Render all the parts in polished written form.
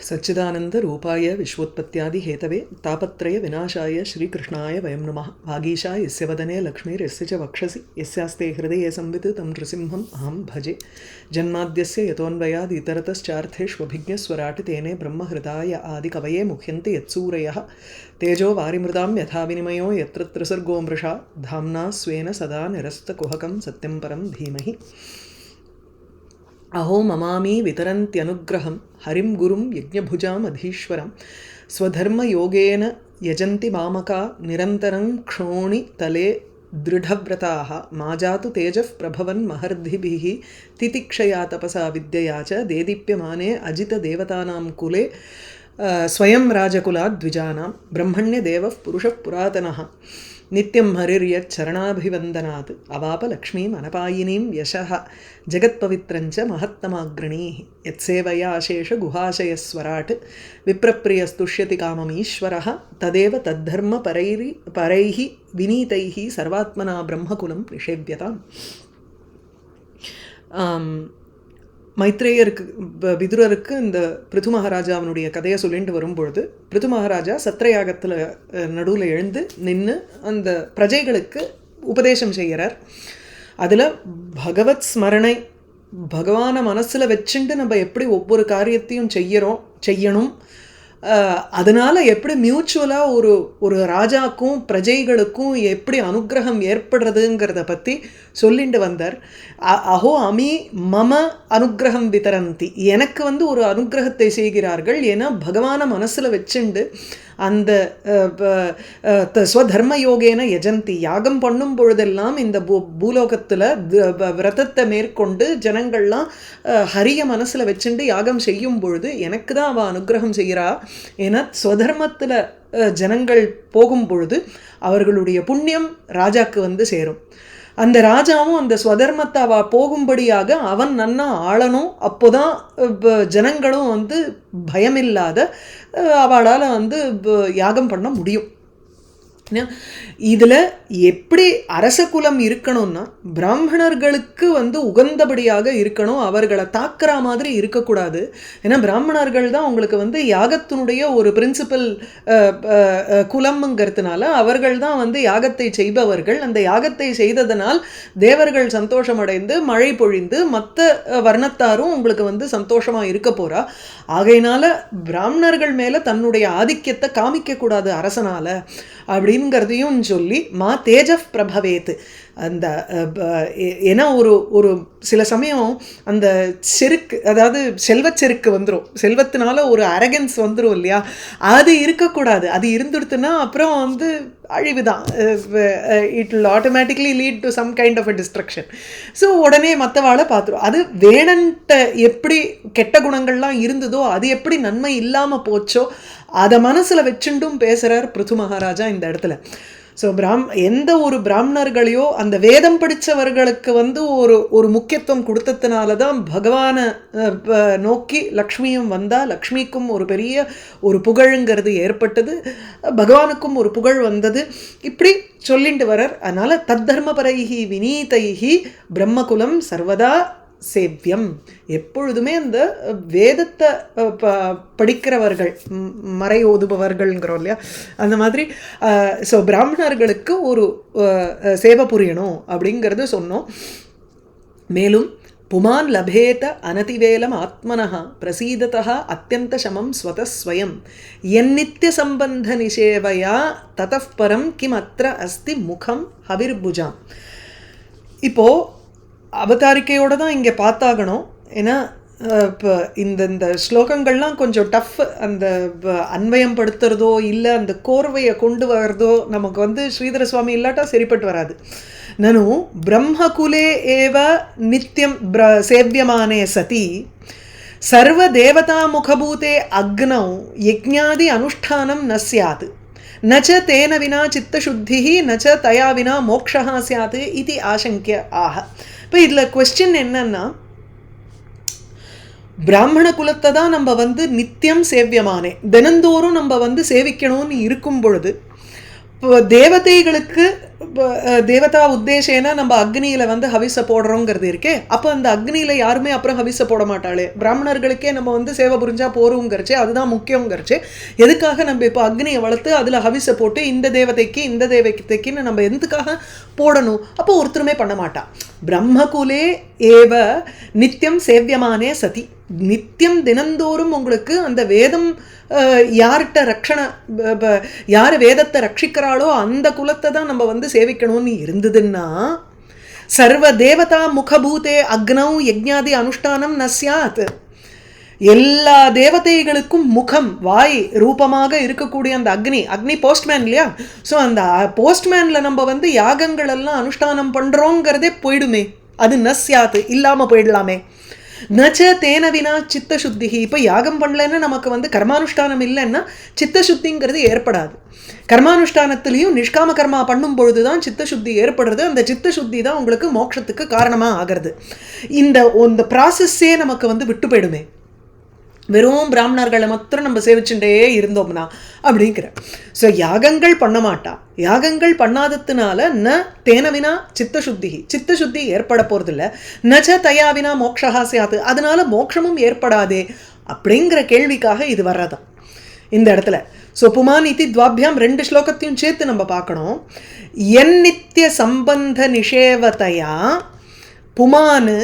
सच्चिदानंद रूपाय विश्वोत्पत्त्यादि Hathaway तापत्रय विनाशाय श्रीकृष्णाय वयं नमः। भागीशा यस्य वदने लक्ष्मीर्यस्य च वक्षसि यस्यास्ते हृदये संवित् तं नृसिंहम् अहं भजे। जन्माद्यस्य यतोऽन्वयाद् इतरतश्चार्थेष्वभिज्ञस्वराट् तेने ब्रह्महृदाय आदिकवये मुह्यन्ति यत्सूरयः। तेजो वारिमृदां यथा विनिमयो यत्र त्रिसर्गो मृषा धाम्ना स्वेन सदा निरस्तकुहकं सत्यं परं धीमहि। अहो ममामी वितरन्त्यनुग्रहं हरिं गुरुं यज्ञभुजामधीश्वरं स्वधर्मयोगेन यजन्ति मामका निरन्तरं क्षोणितले दृढव्रताः मा जातु तेजः प्रभवन् महर्षिभिः तितिक्षया तपसा विद्यया च देदीप्यमाने अजितदेवतानां कुले स्वयं राजकुलाद्विजानां ब्रह्मण्यदेवः पुरुषः पुरातनः नित्यं हरिर्यच्चरणाभिवन्दनात् अवाप लक्ष्मीम् अनपायिनीं यशः जगत्पवित्रञ्च महत्तमाग्रणीः यत्सेवया शेषगुहाशयस्वराट् विप्रप्रियस्तुष्यति काममीश्वरः तदेव तद्धर्म परैः विनीतैः सर्वात्मना ब्रह्मकुलं निषेव्यताम्। மைத்ரேயருக்கு விதுரருக்கு இந்த பிருது மகாராஜாவினுடைய கதையை சொல்லிட்டு வரும்பொழுது பிருது மகாராஜா சத்ரயாகத்தில் நடுவில் எழுந்து நின்று அந்த பிரஜைகளுக்கு உபதேசம் செய்கிறார். அதில் பகவத் ஸ்மரணை பகவானை மனசில் வச்சுட்டு நம்ம எப்படி ஒவ்வொரு காரியத்தையும் செய்யணும், அதனால் எப்படி மியூச்சுவலாக ஒரு ராஜாக்கும் பிரஜைகளுக்கும் எப்படி அனுகிரகம் ஏற்படுறதுங்கிறத பற்றி சொல்லிட்டு வந்தார். அஹோ அமி மம அனுகிரகம் விதரந்தி, எனக்கு ஒரு அனுகிரகத்தை செய்கிறார்கள். ஏன்னா பகவானை மனசில் வச்சுண்டு அந்த ஸ்வதர்ம யோகேன யஜந்தி, யாகம் பண்ணும் பொழுதெல்லாம் இந்த பூலோகத்தில் விரதத்தை மேற்கொண்டு ஜனங்கள்லாம் ஹரிய மனசில் வச்சுண்டு யாகம் செய்யும் பொழுது எனக்கு தான் அவள் அனுகிரகம் செய்கிறா. ஏன்னா ஸ்வதர்மத்தில் ஜனங்கள் போகும் பொழுது அவர்களுடைய புண்ணியம் ராஜாக்கு சேரும். அந்த ராஜாவும் அந்த ஸ்வதர்மத்தை அவள் போகும்படியாக அவன் நன்னா ஆளணும். அப்போதான் ஜனங்களும் பயமில்லாத அவளால் யாகம் பண்ண முடியும். இதில் எப்படி அரச குலம் இருக்கணும்னா பிராமணர்களுக்கு உகந்தபடியாக இருக்கணும், அவர்களை தாக்குற மாதிரி இருக்கக்கூடாது. ஏன்னா பிராமணர்கள் தான் உங்களுக்கு யாகத்தினுடைய ஒரு பிரின்சிபல் குலம்ங்கிறதுனால அவர்கள் தான் யாகத்தை செய்பவர்கள். அந்த யாகத்தை செய்ததனால் தேவர்கள் சந்தோஷமடைந்து மழை பொழிந்து மற்ற வர்ணத்தாரும் உங்களுக்கு சந்தோஷமாக இருக்க போகிறா. ஆகையினால பிராமணர்கள் மேலே தன்னுடைய ஆதிக்கத்தை காமிக்கக்கூடாது அரசனால் அப்படிங்கிறதையும் சொல்லி மா தேஜப் பிரபவேத். அந்த ஏன்னா ஒரு சில சமயம் அந்த செருக்கு, அதாவது செல்வச்செருக்கு வந்துடும், செல்வத்தினால ஒரு அரகன்ஸ் வந்துடும் இல்லையா, அது இருக்கக்கூடாது. அது இருந்துடுத்துன்னா அப்புறம் அழிவுதான். It will automatically lead to some kind of a destruction. So உடனே மற்றவாளை பார்த்துரும். அது வேணன்ட்ட எப்படி கெட்ட குணங்கள்லாம் இருந்ததோ அது எப்படி நன்மை இல்லாமல் போச்சோ அதை மனசில் வச்சுண்டும் பேசுகிறார் பிருது மகாராஜா இந்த இடத்துல. ஸோ எந்த ஒரு பிராமணர்களையோ அந்த வேதம் படித்தவர்களுக்கு ஒரு முக்கியத்துவம் கொடுத்ததுனால தான் பகவானை நோக்கி லக்ஷ்மியும் வந்தால் லக்ஷ்மிக்கும் ஒரு பெரிய ஒரு புகழுங்கிறது ஏற்பட்டது, பகவானுக்கும் ஒரு புகழ் வந்தது. இப்படி சொல்லிட்டு வரார். அதனால் தத்தர்மபரைஹி வினீதைஹி பிரம்மகுலம் சர்வதா சேவ்யம். எப்பொழுதுமே அந்த வேதத்தை படிக்கிறவர்கள், மறை ஓதுபவர்கள்ங்கிறோம் இல்லையா, அந்த மாதிரி ஸோ பிராமணர்களுக்கு ஒரு சேவை புரியணும் அப்படிங்கிறது சொன்னோம். மேலும் புமான் லபேத அனதிவேலம் ஆத்மனः பிரசீததः அத்தியந்த சமம் ஸ்வதஸ்வயம் எந்நித்திய சம்பந்த நிஷேவையா ததः பரம் கிம் அத்ர அஸ்தி முகம் ஹவிர்புஜாம். இப்போது அவதாரிக்கையோடு தான் இங்கே பார்த்தாகணும். ஏன்னா இப்போ இந்த ஸ்லோகங்கள்லாம் கொஞ்சம் டஃப். அந்த அன்வயம் படுத்துறதோ இல்லை அந்த கோர்வையை கொண்டு வர்றதோ நமக்கு ஸ்ரீதர சுவாமி இல்லாட்டா சரிப்பட்டு வராது. நனு பிரம்மகுலே ஏவ நித்தியம் சேவியமானே சதி சர்வ தேவதா முகபூதே அக்னௌ யஜ்ஞாதி அனுஷ்டானம் ந ஸ்யாத் நச்ச தேன வினா சித்தசுத்தி நச்ச தயா வினா மோக்ஷா ஸ்யாத் இது ஆசங்கிய ஆக. இப்போ இதில் கொஸ்டின் என்னன்னா, பிராமண குலத்தை தான் நம்ம நித்தியம் சேவியமானே தினந்தோறும் நம்ம சேவிக்கணும்னு இருக்கும் பொழுது தேவதைகளுக்கு தேவதா உத்தேசேனா நம்ம அக்னியில் வந்து ஹவிஸை போடுறோங்கிறது இருக்கே, அப்போ அந்த அக்னியில் யாருமே அப்புறம் ஹவிஸை போட மாட்டாளே, பிராமணர்களுக்கே நம்ம வந்து சேவை புரிஞ்சா போகிறோங்கிறச்சே, அதுதான் முக்கியங்கிறச்சே, எதுக்காக நம்ம இப்போ அக்னியை வளர்த்து அதில் ஹவிஸை போட்டு இந்த தேவதைக்கு இந்த தேவதைக்குன்னு நம்ம எதுக்காக போடணும்? அப்போ ஒருத்தருமே பண்ண மாட்டா. பிரம்மகுலே ஏவ நித்தியம் சேவியமானே சதி, நித்தியம் தினந்தோறும் உங்களுக்கு அந்த வேதம் யார்கிட்ட ரக்ஷண யார் வேதத்தை ரட்சிக்கிறாளோ அந்த குலத்தை தான் நம்ம வந்து சேவிக்கணும்னு இருந்ததுன்னா, சர்வ தேவதா முகபூதே அக்னௌ யஜ்ஞாதி அனுஷ்டானம் ந ஸ்யாத், எல்லா தேவதைகளுக்கும் முகம் வாய் ரூபமாக இருக்கக்கூடிய அந்த அக்னி போஸ்ட்மேன் இல்லையா, ஸோ அந்த போஸ்ட்மேனில் நம்ம வந்து யாகங்கள் எல்லாம் அனுஷ்டானம் பண்ணுறோங்கிறதே போயிடுமே, அது ந ஸ்யாத் இல்லாமல் போயிடலாமே. நச்ச தேன வினா சித்த சுத்தி, இப்போ யாகம் பண்ணலன்னா நமக்கு வந்து கர்மானுஷ்டானம் இல்லைன்னா சித்த சுத்திங்கிறது ஏற்படாது. கர்மானுஷ்டானத்திலையும் நிஷ்காம கர்மா பண்ணும் பொழுது தான் சித்த சுத்தி ஏற்படுறது, அந்த சித்த சுத்தி தான் உங்களுக்கு மோட்சத்துக்கு காரணமாக ஆகிறது. இந்த ப்ராசஸ்ஸே நமக்கு வந்து விட்டு போயிடுமே, வெறும் பிராமணர்களை மாத்திரம் நம்ம சேவிச்சுட்டே இருந்தோம்னா அப்படிங்கிற. ஸோ யாகங்கள் பண்ண மாட்டா, யாகங்கள் பண்ணாததுனால ந தேனவினா சித்த சுத்தி ஏற்பட போகிறதில்ல, நச்ச தயாவினா மோக்ஷா சியாது, அதனால மோட்சமும் ஏற்படாதே அப்படிங்கிற கேள்விக்காக இது வர்றதான் இந்த இடத்துல. ஸோ புமான் இத்தி துவாபியாம் 2 ஸ்லோகத்தையும் சேர்த்து நம்ம பார்க்கணும். என் நித்திய சம்பந்த நிஷேவத்தையா புமானு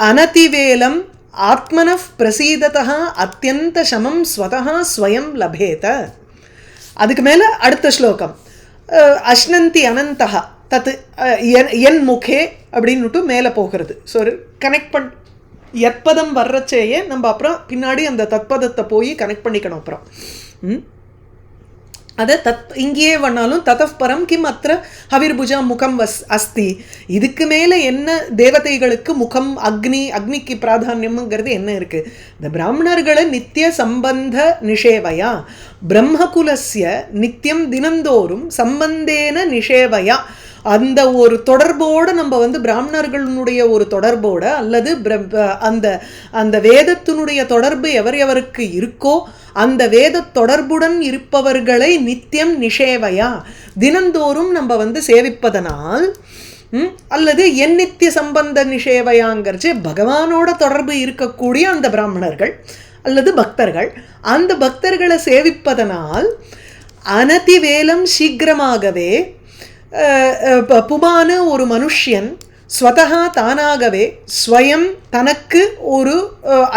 அனதிவேலம் ஆத்மனஃப் பிரசீததா அத்தியந்த சமம் ஸ்வதா ஸ்வயம் லபேத. அதுக்கு மேலே அடுத்த ஸ்லோகம் அஷ்னந்தி அனந்தா தத் என் முகே அப்படின்னுட்டு மேலே போகிறது. ஸோ கனெக்ட் எற்பதம் வர்றச்சேயே நம்ம அப்புறம் பின்னாடி அந்த தத்பதத்தை போய் கனெக்ட் பண்ணிக்கணும். அப்புறம் அதை இங்கேயே பண்ணாலும் ததப்பரம் கிம் அத்திர ஹவிர்புஜா முகம் அஸ்தி, இதுக்கு மேலே என்ன தேவதைகளுக்கு முகம் அக்னிக்கு பிராதானியம்ங்கிறது என்ன இருக்குது? இந்த பிராமணர்களை நித்திய சம்பந்த நிஷேவையா பிரம்மகுலஸ்ய நித்தியம் தினந்தோறும் சம்பந்தேன நிஷேவையா, அந்த ஒரு தொடர்போடு நம்ம வந்து பிராமணர்களுடைய ஒரு தொடர்போட அல்லது அந்த வேதத்தினுடைய தொடர்பு எவருக்கு இருக்கோ அந்த வேத தொடர்புடன் இருப்பவர்களை நித்தியம் நிஷேவையா தினந்தோறும் நம்ம வந்து சேவிப்பதனால், அல்லது என் நித்திய சம்பந்த நிஷேவையாங்கிறச்சு பகவானோட தொடர்பு இருக்கக்கூடிய அந்த பிராமணர்கள் அல்லது பக்தர்கள், அந்த பக்தர்களை சேவிப்பதனால் அனதிவேலம் சீக்கிரமாகவே புமானு ஒரு மனுஷ்யன் ஸ்வதா தானாகவே ஸ்வயம் தனக்கு ஒரு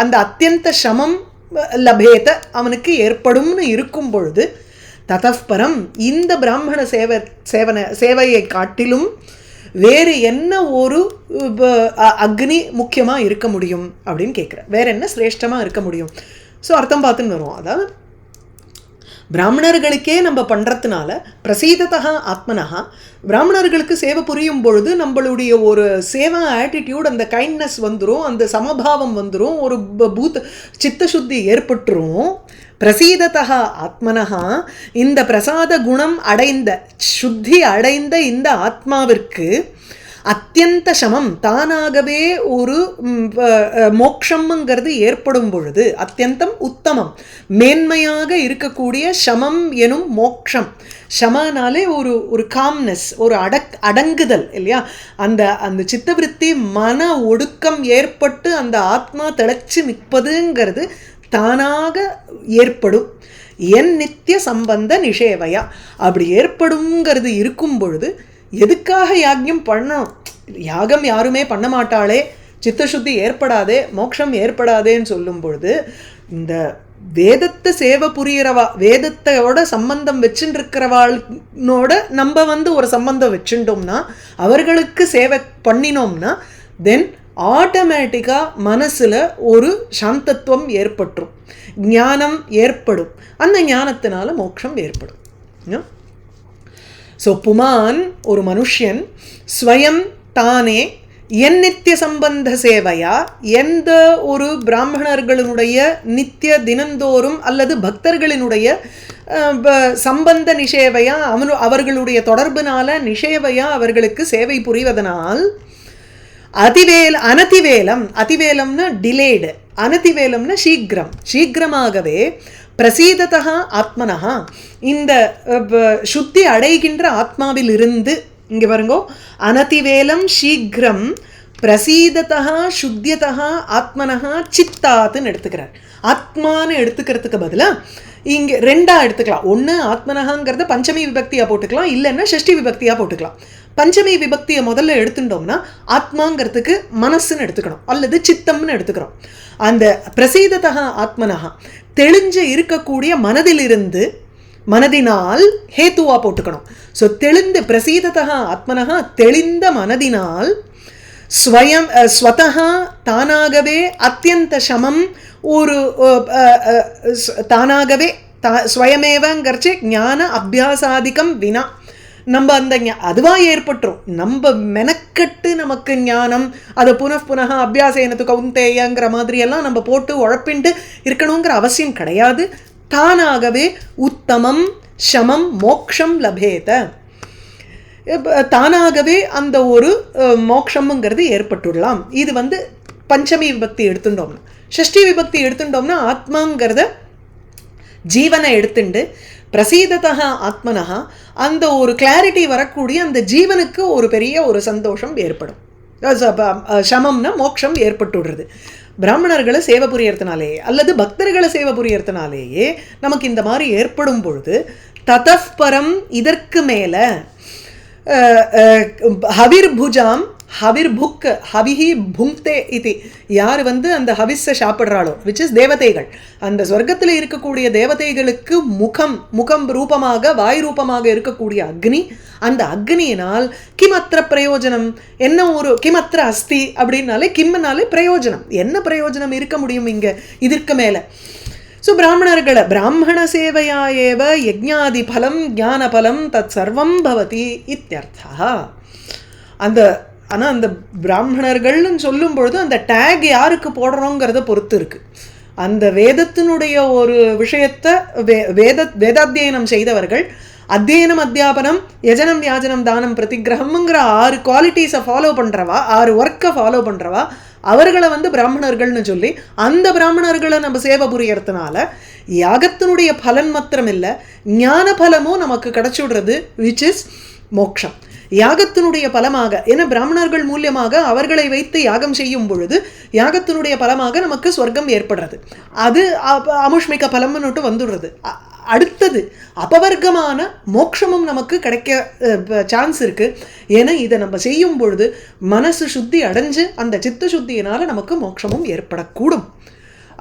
அந்த அத்தியந்த சமம் லபேத அவனுக்கு ஏற்படும்னு இருக்கும் பொழுது ததப்பரம் இந்த பிராமண சேவையை காட்டிலும் வேறு என்ன ஒரு அக்னி முக்கியமாக இருக்க முடியும் அப்படின்னு கேட்குறேன். வேற என்ன சிரேஷ்டமாக இருக்க முடியும்? ஸோ அர்த்தம் பார்த்துன்னு வரும். அதாவது பிராமணர்களுக்கே நம்ம பண்ணுறதுனால பிரசீதத்தா ஆத்மனஹா, பிராமணர்களுக்கு சேவை புரியும் பொழுது நம்மளுடைய ஒரு சேவா ஆட்டிடியூட், அந்த கைண்ட்னஸ் வந்துடும், அந்த சமபாவம் வந்துடும், ஒரு சித்த சுத்தி ஏற்பட்டுரும். பிரசீதத்தா ஆத்மனஹா, இந்த பிரசாத குணம் அடைந்த சுத்தி அடைந்த இந்த ஆத்மாவிற்கு அத்தியந்த சமம் தானாகவே ஒரு மோக்ஷம்ங்கிறது ஏற்படும் பொழுது, அத்தியந்தம் உத்தமம் மேன்மையாக இருக்கக்கூடிய சமம் எனும் மோக்ஷம், சமனாலே ஒரு காம்னஸ், ஒரு அடங்குதல் இல்லையா, அந்த சித்தவிருத்தி மன ஒடுக்கம் ஏற்பட்டு அந்த ஆத்மா திளைச்சு நிற்பதுங்கிறது தானாக ஏற்படும். என் நித்திய சம்பந்த நிஷேவையா அப்படி ஏற்படுங்கிறது இருக்கும் பொழுது எதுக்காக யாகம் பண்ணணும்? யாகம் யாருமே பண்ண மாட்டாளே, சித்தசுத்தி ஏற்படாதே, மோட்சம் ஏற்படாதேன்னு சொல்லும் பொழுது இந்த வேதத்தை சேவை புரியறவா, வேதத்தோட சம்பந்தம் வச்சுருக்கிறவாளோட நம்ம வந்து ஒரு சம்பந்தம் வச்சுட்டோம்னா, அவர்களுக்கு சேவை பண்ணினோம்னா தென் ஆட்டோமேட்டிக்காக மனசில் ஒரு சாந்தத்துவம் ஏற்பட்டுரும், ஞானம் ஏற்படும், அந்த ஞானத்தினால மோட்சம் ஏற்படும். ஸோ புமான் ஒரு மனுஷன் ஸ்வயம் தானே என் நித்திய சம்பந்த சேவையா எந்த ஒரு பிராமணர்களுடைய நித்திய தினந்தோறும் அல்லது பக்தர்களினுடைய சம்பந்த நிஷேவையா அவர்களுடைய தொடர்புனால நிஷேவையா அவர்களுக்கு சேவை புரிவதனால் அனதிவேலம், அதிவேலம்னா டிலேடு, அனதிவேலம்னா சீக்கிரமாகவே பிரசீததா ஆத்மனஹா, இந்த சுத்தி அடைகின்ற ஆத்மாவில் இருந்து, இங்கே பாருங்கோ, அனதிவேலம் சீக்கிரம் பிரசீததா சுத்தியதா ஆத்மனஹா சித்தாத்துன்னு எடுத்துக்கிறார். ஆத்மான்னு எடுத்துக்கிறதுக்கு பதிலாக இங்கே ரெண்டாக எடுத்துக்கலாம். ஒன்று ஆத்மனஹாங்கிறத பஞ்சமி விபக்தியாக போட்டுக்கலாம், இல்லைன்னா ஷஷ்டி விபக்தியாக போட்டுக்கலாம். பஞ்சமி விபக்தியை முதல்ல எடுத்துட்டோம்னா ஆத்மாங்கிறதுக்கு மனசுன்னு எடுத்துக்கணும், அல்லது சித்தம்னு எடுத்துக்கிறோம். அந்த பிரசீததா ஆத்மனஹா தெளிஞ்சு இருக்கக்கூடிய மனதிலிருந்து, மனதினால் ஹேத்துவா போட்டுக்கணும். ஸோ தெளிந்து பிரசீததா ஆத்மனஹா தெளிந்த மனதினால் ஸ்வயம் ஸ்வதஹா தானாகவே அத்தியந்த சமம், ஒரு தானாகவே ஸ்வயமேவங்கிறச்சு ஞான அபியாசாதிக்கம் வினா, நம்ம அந்த அதுவாக ஏற்பட்டுரும். நம்ம மெனக்கட்டு நமக்கு ஞானம் அதை புனః அபியாசேனத்து கவுந்தேயங்கிற மாதிரியெல்லாம் நம்ம போட்டு உழப்பிண்டு இருக்கணுங்கிற அவசியம் கிடையாது. தானாகவே உத்தமம் சமம் மோக்ஷம் லபேத, தானாகவே அந்த ஒரு மோக்ஷம்ங்கிறது ஏற்பட்டுடலாம். இது வந்து பஞ்சமி விபக்தி எடுத்துட்டோம்னா. ஷஷ்டி விபக்தி எடுத்துட்டோம்னா ஆத்மாங்கிறத ஜீவனை எடுத்துண்டு பிரசீததா ஆத்மனஹா அந்த ஒரு கிளாரிட்டி வரக்கூடிய அந்த ஜீவனுக்கு ஒரு பெரிய ஒரு சந்தோஷம் ஏற்படும். சமம்னா மோட்சம் ஏற்பட்டுடுறது. பிராமணர்களை சேவை புரியறதுனாலேயே அல்லது பக்தர்களை சேவை புரியறதுனாலேயே நமக்கு இந்த மாதிரி ஏற்படும் பொழுது ததஃபரம் இதற்கு மேலே ஹவிர்புஜாம் ஹவிர்புக் ஹவிஹி புங்க்தே இது, யார் வந்து அந்த ஹவிஸை சாப்பிட்றாளோ, விச் இஸ் தேவதைகள், அந்த சொர்க்கத்தில் இருக்கக்கூடிய தேவதைகளுக்கு முகம் ரூபமாக வாய் ரூபமாக இருக்கக்கூடிய அக்னி, அந்த அக்னியினால் கிமத்திர பிரயோஜனம், என்ன ஒரு கிமத்திர அஸ்தி அப்படின்னாலே கிம்னாலே பிரயோஜனம், என்ன பிரயோஜனம் இருக்க முடியும் இங்கே இதற்கு மேலே. ஸோ பிராமணர்களை பிராமண சேவையா ஏவ யஜ்ஞாதி பலம் ஞான பலம் தத் சர்வம் பவதி இத்தியர்த்தா. அந்த ஆனால் அந்த பிராமணர்கள்னு சொல்லும் பொழுது அந்த டேக் யாருக்கு போடுறோங்கிறத பொறுத்து இருக்குது. அந்த வேதத்தினுடைய ஒரு விஷயத்தை வேதாத்தியனம் செய்தவர்கள், அத்தியனம் அத்தியாபனம் யஜனம் யாஜனம் தானம் பிரதிகிரகம்ங்கிற 6 குவாலிட்டிஸை ஃபாலோ பண்ணுறவா, 6 ஒர்க்கை ஃபாலோ பண்ணுறவா, அவர்களை வந்து பிராமணர்கள்னு சொல்லி அந்த பிராமணர்களை நம்ம சேவை புரியறதுனால யாகத்தினுடைய பலன் மாத்திரம் இல்லை, ஞான பலமும் நமக்கு கிடைச்சுடுறது, விச் இஸ் மோக்ஷம். யாகத்தினுடைய பலமாக, ஏன்னா பிராமணர்கள் மூலியமாக அவர்களை வைத்து யாகம் செய்யும் பொழுது யாகத்தினுடைய பலமாக நமக்கு சொர்க்கம் ஏற்படுறது, அது அமுஷ்மிக பலம்னுட்டு வந்துடுறது. அடுத்தது அபவர்க்கமான மோட்சமும் நமக்கு கிடைக்க சான்ஸ் இருக்குது. ஏன்னா இதை நம்ம செய்யும் பொழுது மனசு சுத்தி அடைஞ்சு அந்த சித்த சுத்தியினால் நமக்கு மோட்சமும் ஏற்படக்கூடும்.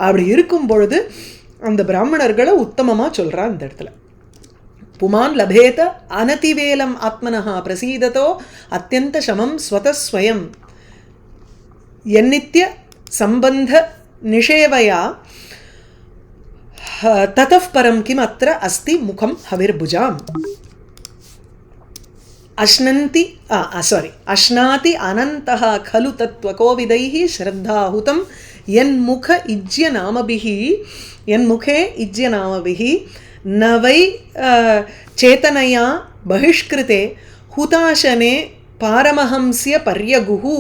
அப்படி இருக்கும் பொழுது அந்த பிராமணர்களை உத்தமமாக சொல்கிறான் இந்த இடத்துல. புமான் லபேத அனதிவேலம் ஆத்மனஹா பிரசீததோ அத்தியந்த சமம் ஸ்வதஸ்வயம் என்னித்ய சம்பந்த நிஷேவயா ததஃ பரம் கிம் அத்ர அஸ்தி முகம் ஹவிர்புஜாம். அஷ்னந்தி அஷ்னாதி அனந்தஹ கலு தத்வகோவிதைஹி ஸ்ரத்தாஹுதம் என்முக இஜ்ய நாமபிஹி என்முகே இஜ்ய நாமபிஹி நவை சேதனையா பகிஷ்கிருதே ஹுதாசனே பாரமஹம்ஸ்ய பர்யகுஹு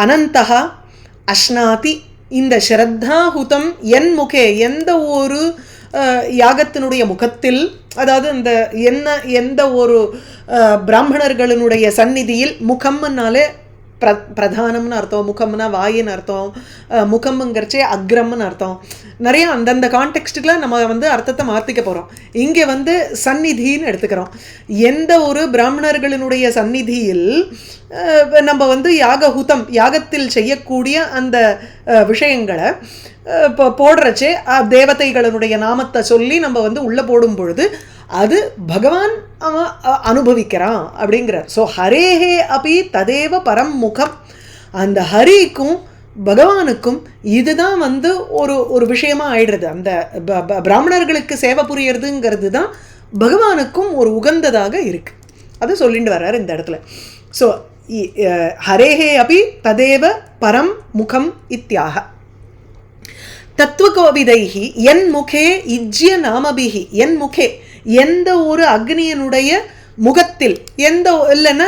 அனந்தஹ அஷ்னாதி. இந்த ஸ்ரத்தாஹுதம் என் முகே, எந்த ஒரு யாகத்தினுடைய முகத்தில், அதாவது இந்த எந்த ஒரு பிராமணர்களுடைய சந்நிதியில், முகம்னாலே பிரதானம்னு அர்த்தம், முகம்னா வாயின்னு அர்த்தம், முகம்ங்கிறச்சே அக்ரம்னு அர்த்தம். நிறைய அந்தந்த கான்டெக்ஸ்ட்டுக்கெலாம் நம்ம வந்து அர்த்தத்தை மாற்றிக்க போகிறோம். இங்கே வந்து சந்நிதின்னு எடுத்துக்கிறோம். எந்த ஒரு பிராமணர்களினுடைய சந்நிதியில் நம்ம வந்து யாகத்தில் செய்யக்கூடிய அந்த விஷயங்களை இப்போ போடுறச்சே தேவதைகளினுடைய நாமத்தை சொல்லி நம்ம வந்து உள்ளே போடும் பொழுது அது பகவான் அவன் அனுபவிக்கிறான் அப்படிங்கிறார். ஸோ ஹரேஹே அப்படி ததேவ பரம் முகம், அந்த ஹரிக்கும் பகவானுக்கும் இதுதான் வந்து ஒரு விஷயமா ஆயிடுறது. அந்த பிராமணர்களுக்கு சேவை புரியறதுங்கிறது தான் பகவானுக்கும் ஒரு உகந்ததாக இருக்கு. அதை சொல்லிட்டு வர்றார் இந்த இடத்துல. ஸோ ஹரேஹே அப்படி ததேவ பரம் முகம் இத்தியாக தத்துவகோவிதைஹி என் முகே இஜ்ய நாமபிஹி. என் முகே, எந்த ஒரு அக்னியனுடைய முகத்தில் எந்த இல்லைன்னா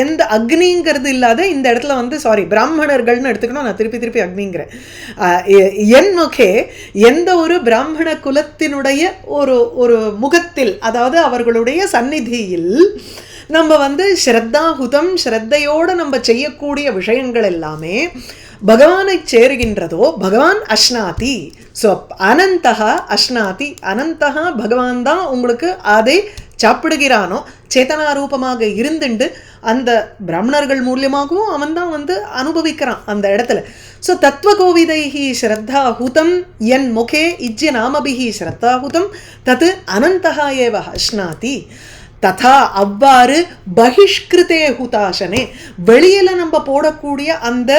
எந்த அக்னிங்கிறது இல்லாத இந்த இடத்துல வந்து சாரி பிராமணர்கள்னு எடுத்துக்கணும், நான் திருப்பி திருப்பி அக்னிங்கிறேன். என் முகே எந்த ஒரு பிராமண குலத்தினுடைய ஒரு முகத்தில், அதாவது அவர்களுடைய சந்நிதியில் நம்ம வந்து ஸ்ரத்தாஹுதம் ஸ்ரத்தையோடு நம்ம செய்யக்கூடிய விஷயங்கள் எல்லாமே பகவானை சேருகின்றதோ பகவான் அஷ்னாதி. ஸோ அனந்தகா அஷ்னாதி, அனந்தகா பகவான் தான் உங்களுக்கு அதை சாப்பிடுகிறானோ, சேத்தனாரூபமாக இருந்துண்டு அந்த பிராமணர்கள் மூலியமாகவும் அவன் தான் வந்து அனுபவிக்கிறான் அந்த இடத்துல. ஸோ தத்துவகோவிதைஹி ஸ்ரத்தாஹுதம் என் முகே இஜ்ய நாமபிஹி ஸ்ரத்தாஹுதம் தத்து அனந்தகா ஏவ அஷ்னாதி. ததா அவ்வாறு பகிஷ்கிருதே ஹுதாசனே, வெளியில் நம்ம போடக்கூடிய அந்த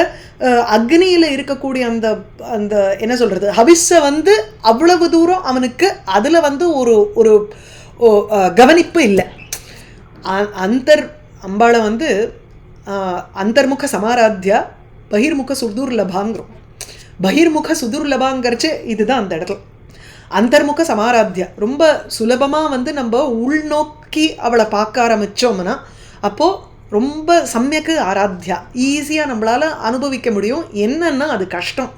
அக்னியில் இருக்கக்கூடிய அந்த அந்த என்ன சொல்கிறது ஹவிஸை வந்து அவ்வளவு தூரம் அவனுக்கு அதில் வந்து ஒரு ஒரு கவனிப்பு இல்லை. அம்பாளை வந்து அந்தர்முக சமாராத்தியா பகிர்முக சுதுர்லபாங்கிறோம். பகிர்முக சுதுர்லபாங்கிறச்சு இதுதான் அந்த இடத்துல அந்தர்முக சமாராத்தியா. ரொம்ப சுலபமாக வந்து நம்ம உள்நோக்கி அவளை பார்க்க ஆரம்பித்தோம்னா அப்போது ரொம்ப சமயக்கு ஆராத்தியா ஈஸியாக நம்மளால் அனுபவிக்க முடியும். என்னன்னா அது கஷ்டம்.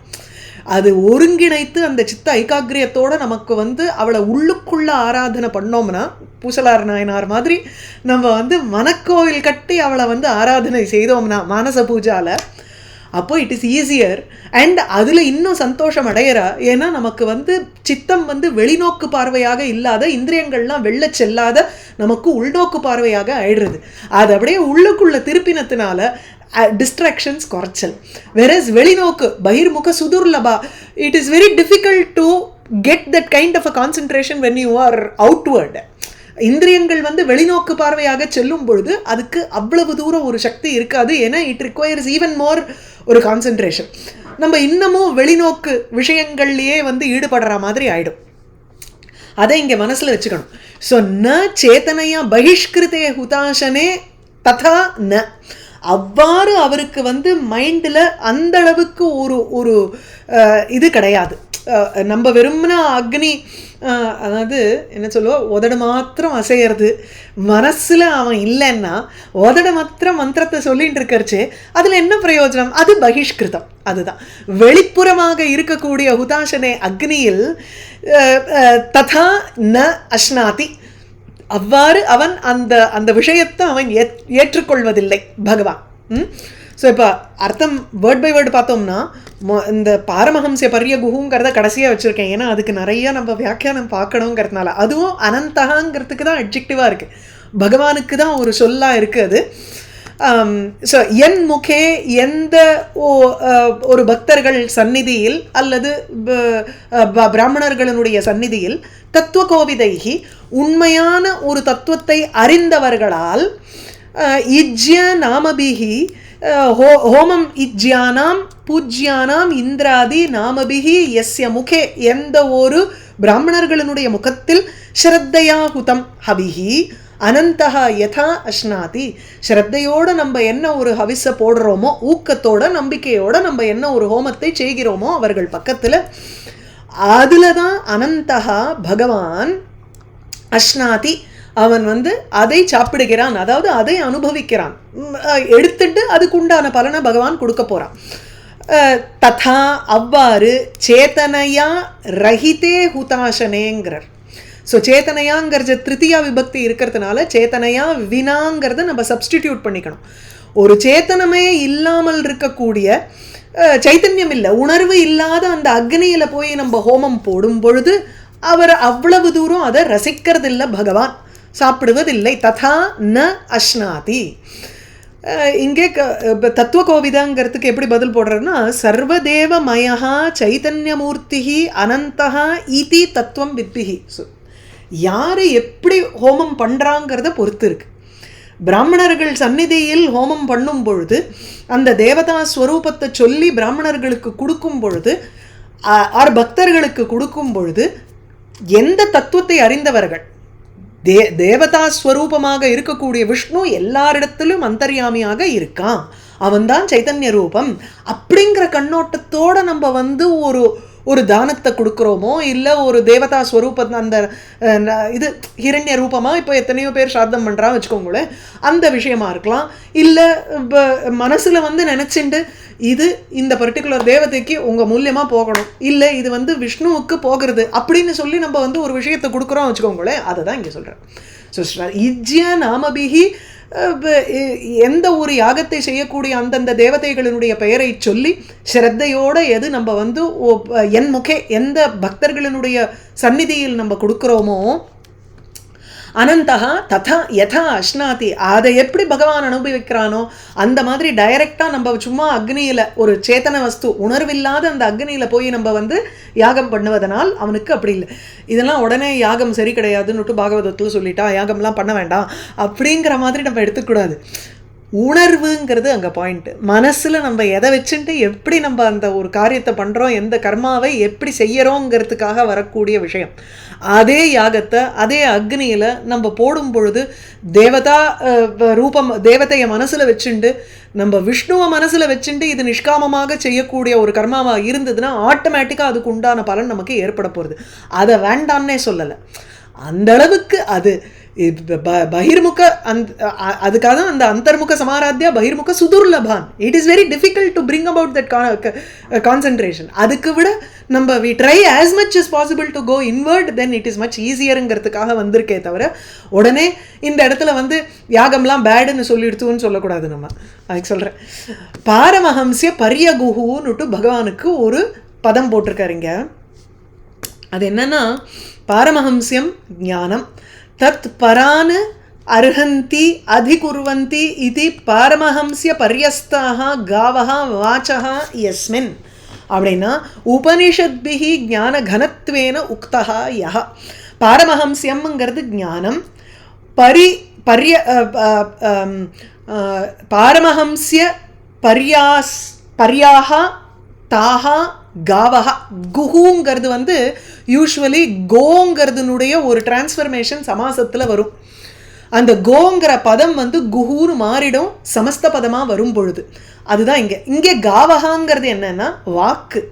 அது ஒருங்கிணைத்து அந்த சித்த ஐகாகிரியத்தோடு நமக்கு வந்து அவளை உள்ளுக்குள்ள ஆராதனை பண்ணோம்னா, பூசலார் நாயனார் மாதிரி நம்ம வந்து மனக்கோவில் கட்டி அவளை வந்து ஆராதனை செய்தோம்னா மானச பூஜாவில், அப்போ இட் இஸ் ஈஸியர். அண்ட் அதில் இன்னும் சந்தோஷம் அடையிறா. ஏன்னா நமக்கு வந்து சித்தம் வந்து வெளிநோக்கு பார்வையாக இல்லாத, இந்திரியங்கள்லாம் வெளில செல்லாத நமக்கு உள்நோக்கு பார்வையாக ஆயிடுறது. அது அப்படியே உள்ளுக்குள்ள திருப்பினத்தினால டிஸ்ட்ராக்ஷன்ஸ் குறைச்சல். வெரஸ் வெளிநோக்கு பகிர்முக சுதுர்லபா, it is very difficult to get that kind of a concentration when you are outward. இந்திரியங்கள் வந்து வெளிநோக்கு பார்வையாக செல்லும் பொழுது அதுக்கு அவ்வளவு தூரம் ஒரு சக்தி இருக்காது. ஏன்னா இட் ரிக்வயர்ஸ் ஈவன் மோர் ஒரு கான்சன்ட்ரேஷன். நம்ம இன்னமும் வெளிநோக்கு விஷயங்கள்லேயே வந்து ஈடுபடுற மாதிரி ஆகிடும். அதை இங்கே மனசில் வச்சுக்கணும். ஸோ ந சேத்தனையா பகிஷ்கிருதே ஹுதாசனே ததா ந, அவ்வாறு அவருக்கு வந்து மைண்டில் அந்த அளவுக்கு ஒரு ஒரு இது கிடையாது. நம்ம வெறும்னா அக்னி, அதாவது என்ன சொல்லுவோம், உதடு மாத்திரம் அசையிறது, மனசில் அவன் இல்லைன்னா உதட மாத்திரம் மந்திரத்தை சொல்லிட்டு இருக்கிறச்சு அதில் என்ன பிரயோஜனம்? அது பகிஷ்கிருதம். அதுதான் வெளிப்புறமாக இருக்கக்கூடிய ஹுதாசனே அக்னியில் ததா ந அஷ்னாதி, அவ்வாறு அவன் அந்த அந்த விஷயத்தை அவன் ஏற்றுக்கொள்வதில்லை பகவான். ஸோ இப்போ அர்த்தம் வேர்ட் பை வேர்டு பார்த்தோம்னா, இந்த பாரமஹம்ச பரியகுங்கிறத கடைசியாக வச்சுருக்கேன். ஏன்னா அதுக்கு நிறையா நம்ம வியாக்கியானம் பார்க்கணுங்கிறதுனால. அதுவும் அனந்தகாங்கிறதுக்கு தான் அட்ஜெக்டிவாக இருக்குது, பகவானுக்கு தான் ஒரு சொல்லாக இருக்குது அது. ஸோ என் முகே எந்த ஒரு பக்தர்கள் சந்நிதியில் அல்லது பிராமணர்களுடைய சந்நிதியில் தத்துவ கோவிதைகி உண்மையான ஒரு தத்துவத்தை அறிந்தவர்களால் இஜ்ய நாமபிஹி ஹோமம் இஜ்யானாம் பூஜ்யானாம் இந்திராதி நாமபிஹி எஸ்ய முகே, எந்த ஒரு பிராமணர்களுடைய முகத்தில் ஸ்ரத்தையா ஹுதம் ஹவிஹி அனந்தஹா யதா அஷ்னாதி, ஸ்ரத்தையோடு நம்ம என்ன ஒரு ஹவிஸை போடுறோமோ, ஊக்கத்தோட நம்பிக்கையோட நம்ம என்ன ஒரு ஹோமத்தை செய்கிறோமோ அவர்கள் பக்கத்தில், அதில் தான் அனந்தஹா பகவான் அஷ்னாதி, அவன் வந்து அதை சாப்பிடுகிறான், அதாவது அதை அனுபவிக்கிறான், எடுத்துட்டு அதுக்குண்டான பலனை பகவான் கொடுக்க போகிறான். ததா அவ்வாறு சேத்தனையா ரஹிதே ஹுதாசனேங்கிறார். ஸோ சேத்தனையாங்கிறத திருத்தியா விபக்தி இருக்கிறதுனால சேத்தனையா வினாங்கிறத நம்ம சப்ஸ்டிடியூட் பண்ணிக்கணும். ஒரு சேத்தனமே இல்லாமல் இருக்கக்கூடிய, சைத்தன்யம் இல்லை, உணர்வு இல்லாத அந்த அக்னியில் போய் நம்ம ஹோமம் போடும் பொழுது அவர் அவ்வளவு தூரம் அதை ரசிக்கிறதில்லை, பகவான் சாப்பிடுவதில்லை. ததா ந அஷ்னாதி. இங்கே தத்துவ கோவிதாங்கிறதுக்கு எப்படி பதில் போடுறதுன்னா, சர்வதேவ மயா சைத்தன்யமூர்த்தி அனந்தஹா இதி தத்துவம் வித்பிஹி. ஸோ யார் எப்படி ஹோமம் பண்ணுறாங்கிறத பொறுத்து இருக்கு. பிராமணர்கள் சந்நிதியில் ஹோமம் பண்ணும் பொழுது அந்த தேவதா ஸ்வரூபத்தை சொல்லி பிராமணர்களுக்கு கொடுக்கும் பொழுது, ஆர் பக்தர்களுக்கு கொடுக்கும் பொழுது, எந்த தத்துவத்தை அறிந்தவர்கள், தேவதா ஸ்வரூபமாக இருக்கக்கூடிய விஷ்ணு எல்லாரிடத்திலும் அந்தர்யாமியாக இருக்கான், அவன்தான் சைத்தன்ய ரூபம் அப்படிங்கிற கண்ணோட்டத்தோடு நம்ம வந்து ஒரு ஒரு தானத்தை கொடுக்குறோமோ இல்லை ஒரு தேவதா ஸ்வரூபத்தை அந்த இது ஹிரண்ய ரூபமாக இப்போ எத்தனையோ பேர் சாத்தம் பண்ணுறான்னு வச்சுக்கோங்களேன், அந்த விஷயமா இருக்கலாம். இல்லை மனசில் வந்து நினச்சிண்டு இது இந்த பர்டிகுலர் தேவதைக்கு உங்கள் மூலியமாக போகணும், இல்லை இது வந்து விஷ்ணுவுக்கு போகிறது அப்படின்னு சொல்லி நம்ம வந்து ஒரு விஷயத்தை கொடுக்குறோம் வச்சுக்கோங்களேன், அதை தான் இங்கே சொல்கிறேன். ஸோ இஜ்ய நாமபிகி எந்த ஒரு யாகத்தை செய்யக்கூடிய அந்தந்த தேவதைகளினுடைய பெயரை சொல்லி ஸ்ரத்தையோடு எது நம்ம வந்து என் முகே எந்த பக்தர்களினுடைய சந்நிதியில் நம்ம கொடுக்குறோமோ அனந்தகா ததா யதா அஷ்னாதி, அதை எப்படி பகவான் அனுபவிக்கிறானோ அந்த மாதிரி டைரெக்டாக நம்ம சும்மா அக்னியில் ஒரு சேத்தன வஸ்து உணர்வில்லாத அந்த அக்னியில் போய் நம்ம வந்து யாகம் பண்ணுவதனால் அவனுக்கு அப்படி இல்லை. இதெல்லாம் உடனே யாகம் சரி கிடையாதுன்னுட்டு பாகவதத்தில் சொல்லிட்டா யாகம்லாம் பண்ண வேண்டாம் அப்படிங்கிற மாதிரி நம்ம எடுத்துக்கூடாது. உணர்வுங்கிறது அங்கே பாயிண்ட்டு. மனசில் நம்ம எதை வச்சுட்டு எப்படி நம்ம அந்த ஒரு காரியத்தை பண்ணுறோம், எந்த கர்மாவை எப்படி செய்யறோங்கிறதுக்காக வரக்கூடிய விஷயம். அதே யாகத்தை அதே அக்னியில் நம்ம போடும் பொழுது தேவதா ரூபம் தேவதையை மனசில் வச்சுண்டு நம்ம விஷ்ணுவை மனசில் வச்சுட்டு இது நிஷ்காமமாக செய்யக்கூடிய ஒரு கர்மாவாக இருந்ததுன்னா ஆட்டோமேட்டிக்காக அதுக்கு உண்டான பலன் நமக்கு ஏற்பட போகிறது. அதை வேண்டான்னே சொல்லலை, அந்த அளவுக்கு அது பகிர்முக அதுக்காக தான் அந்த அந்தர்முக சமாராத்தியா பகிர்முக சுதுர்லபான். It is very difficult to bring about that concentration. அதுக்கு விட நம்ம we try as much is possible to go inward, then it is much ஈஸியருங்கிறதுக்காக வந்திருக்கே தவிர உடனே இந்த இடத்துல வந்து யாகம்லாம் பேடுன்னு சொல்லிடுத்துன்னு சொல்லக்கூடாது. நம்ம அதுக்கு சொல்கிறேன். பாரமஹம்சிய பரியகுஹுன்னுட்டு பகவானுக்கு ஒரு பதம் போட்டிருக்காருங்க. அது என்னன்னா பாரமஹம்சியம் ஞானம் தத் பரான் அர்ஹந்தி அதிகுர்வந்தி இது பாரமஹம்சிய பரியஸ்தாக காவஹா வாச்சஹா யஸ்மின் அப்படின்னா உபனிஷத்பிஹி ஞான கனத்வேன உக்தஹா யஹ. பாரமஹம்சியம்ங்கிறது ஞானம். பாரமஹம்சிய பர்யாஹா தாஹா காவஹா. குஹுங்கிறது வந்து யூஸ்வலி கோங்கிறதுனுடைய ஒரு டிரான்ஸ்ஃபர்மேஷன் சமாசத்தில் வரும். அந்த கோங்கிற பதம் வந்து குஹூன்னு மாறிடும் சமஸ்த பதமாக வரும் பொழுது. அதுதான் இங்கே காவஹாங்கிறது என்னன்னா வாக்கு,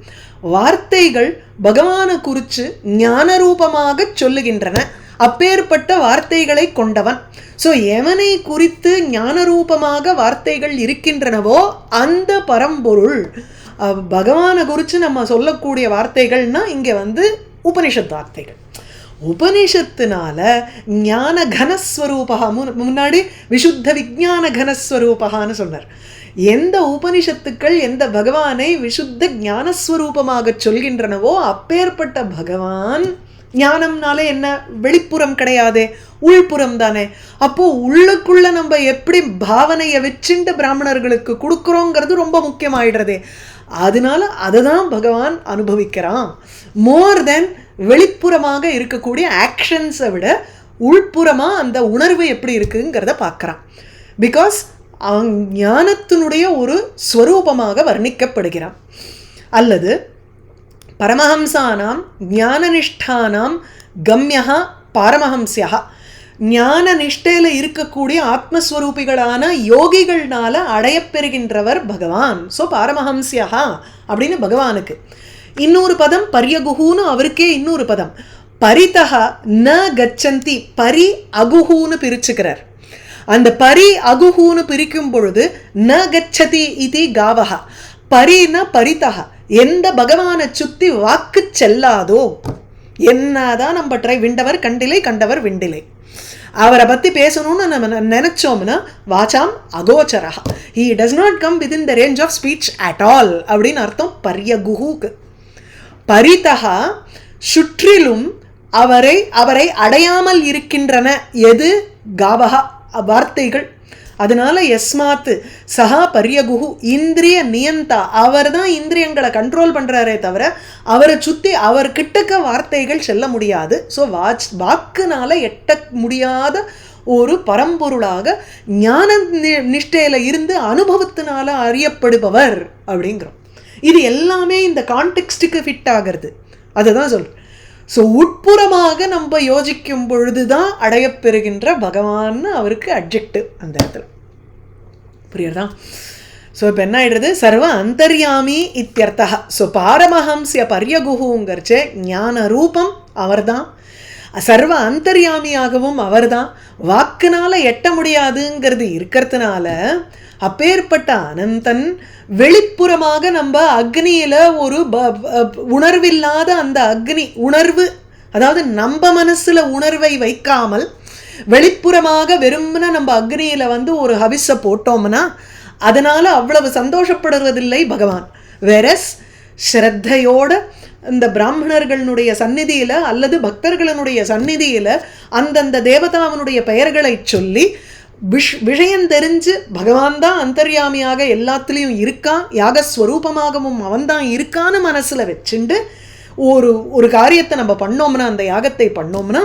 வார்த்தைகள் பகவானை குறித்து ஞான ரூபமாக சொல்லுகின்றன. அப்பேற்பட்ட வார்த்தைகளை கொண்டவன். ஸோ எவனை குறித்து ஞான ரூபமாக வார்த்தைகள் இருக்கின்றனவோ அந்த பரம்பொருள் பகவானை குறித்து நம்ம சொல்லக்கூடிய வார்த்தைகள்னா இங்கே வந்து உபனிஷத் வார்த்தைகள். உபனிஷத்துனால ஞான கனஸ்வரூபா, முன்னாடி விசுத்த விஜான கனஸ்வரூபான்னு சொன்னார். எந்த உபனிஷத்துக்கள் எந்த பகவானை விசுத்த ஞானஸ்வரூபமாக சொல்கின்றனவோ அப்பேற்பட்ட பகவான். ஞானம்னாலே என்ன, வெளிப்புறம் கிடையாதே, உள்புறம் தானே. அப்போது உள்ளுக்குள்ள நம்ம எப்படி பாவனையை வச்சுட்டு பிராமணர்களுக்கு கொடுக்குறோங்கிறது ரொம்ப முக்கியமாயிடுறதே. அதனால அதை தான் பகவான் அனுபவிக்கிறான். மோர் தென் வெளிப்புறமாக இருக்கக்கூடிய ஆக்ஷன்ஸை விட உள்புறமாக அந்த உணர்வு எப்படி இருக்குங்கிறத பார்க்குறான். பிகாஸ் அவன் ஞானத்தினுடைய ஒரு ஸ்வரூபமாக வர்ணிக்கப்படுகிறான். அல்லது பரமஹம்சானாம் ஞானநிஷ்டானாம் கம்யா பாரமஹம்சியா, ஞான நிஷ்டையில் இருக்கக்கூடிய ஆத்மஸ்வரூபிகளான யோகிகள்னால அடையப்பெறுகின்றவர் பகவான். ஸோ பாரமஹம்சியா அப்படின்னு பகவானுக்கு இன்னொரு பதம். பரியகுஹூன்னு அவருக்கே இன்னொரு பதம். பரிதஹா ந கச்சந்தி, பரி அகுஹூன்னு பிரிச்சுக்கிறார். அந்த பரி அகுஹூன்னு பிரிக்கும் பொழுது ந கச்சதி இது காவஹா. பரின பரிதஹா, எந்த பகவானை சுத்தி வாக்கு செல்லாதோ, என்னதான் நம்ம ட்ரை விண்டவர் கண்டிலை கண்டவர் விண்டிலை, அவரை பற்றி பேசணும்னு நம்ம நினைச்சோம்னா வாச்சாம் அகோச்சரா, he does not come within the range of speech at all அப்படின்னு அர்த்தம் பரியகுஹுக்கு. பரிதஹா சுற்றிலும் அவரை அடையாமல் இருக்கின்றன எது, காவஹா வார்த்தைகள். அதனால யஸ்மாத்து சஹா பரியகுஹு இந்திரிய நியந்தா, அவர் தான் இந்திரியங்களை கண்ட்ரோல் பண்ணுறாரே தவிர அவரை சுற்றி அவர்கிட்டக்க வார்த்தைகள் செல்ல முடியாது. ஸோ வாக்குனால எட்ட முடியாத ஒரு பரம்பொருளாக ஞான நிஷ்டையில் இருந்து அனுபவத்தினால அறியப்படுபவர் அப்படிங்கிறோம். இது எல்லாமே இந்த கான்டெக்ஸ்டுக்கு ஃபிட் ஆகிறது. அதுதான் சொல்கிறேன். ஸோ உட்புறமாக நம்ம யோசிக்கும் பொழுது தான் அடையப்பெறுகின்ற பகவான்னு அவருக்கு அட்ஜெக்டிவ் அந்த இடத்துல. புரியுறதா? ஸோ இப்போ என்ன ஆயிடுறது, சர்வ அந்தர்யாமி இத்தியர்த்தா. ஸோ பாரமஹம்சிய பர்யகுஹுங்கிறச்சு ஞான ரூபம் அவர் தான், சர்வ அந்தர்யாமியாகவும் அவர் தான், வாக்குனால எட்ட முடியாதுங்கிறது இருக்கிறதுனால அப்பேற்பட்ட அனந்தன் வெளிப்புறமாக நம்ம அக்னியில ஒரு உணர்வில்லாத அந்த அக்னி உணர்வு, அதாவது நம்ம மனசுல உணர்வை வைக்காமல் வெளிப்புறமாக வெறும்னா நம்ம அக்னியில வந்து ஒரு ஹவிஸை போட்டோம்னா அதனால அவ்வளவு சந்தோஷப்படுவதில்லை பகவான். வெரஸ் ஸ்ரத்தையோட இந்த பிராமணர்களுடைய சந்நிதியில அல்லது பக்தர்களுடைய சந்நிதியில அந்தந்த தேவதாவனுடைய பெயர்களை சொல்லி விஷயம் தெரிஞ்சு பகவான் தான் அந்தர்யாமியாக எல்லாத்துலேயும் இருக்கான், யாகஸ்வரூபமாகவும் அவன் தான் இருக்கான்னு மனசில் வச்சுண்டு ஒரு காரியத்தை நம்ம பண்ணோம்னா, அந்த யாகத்தை பண்ணோம்னா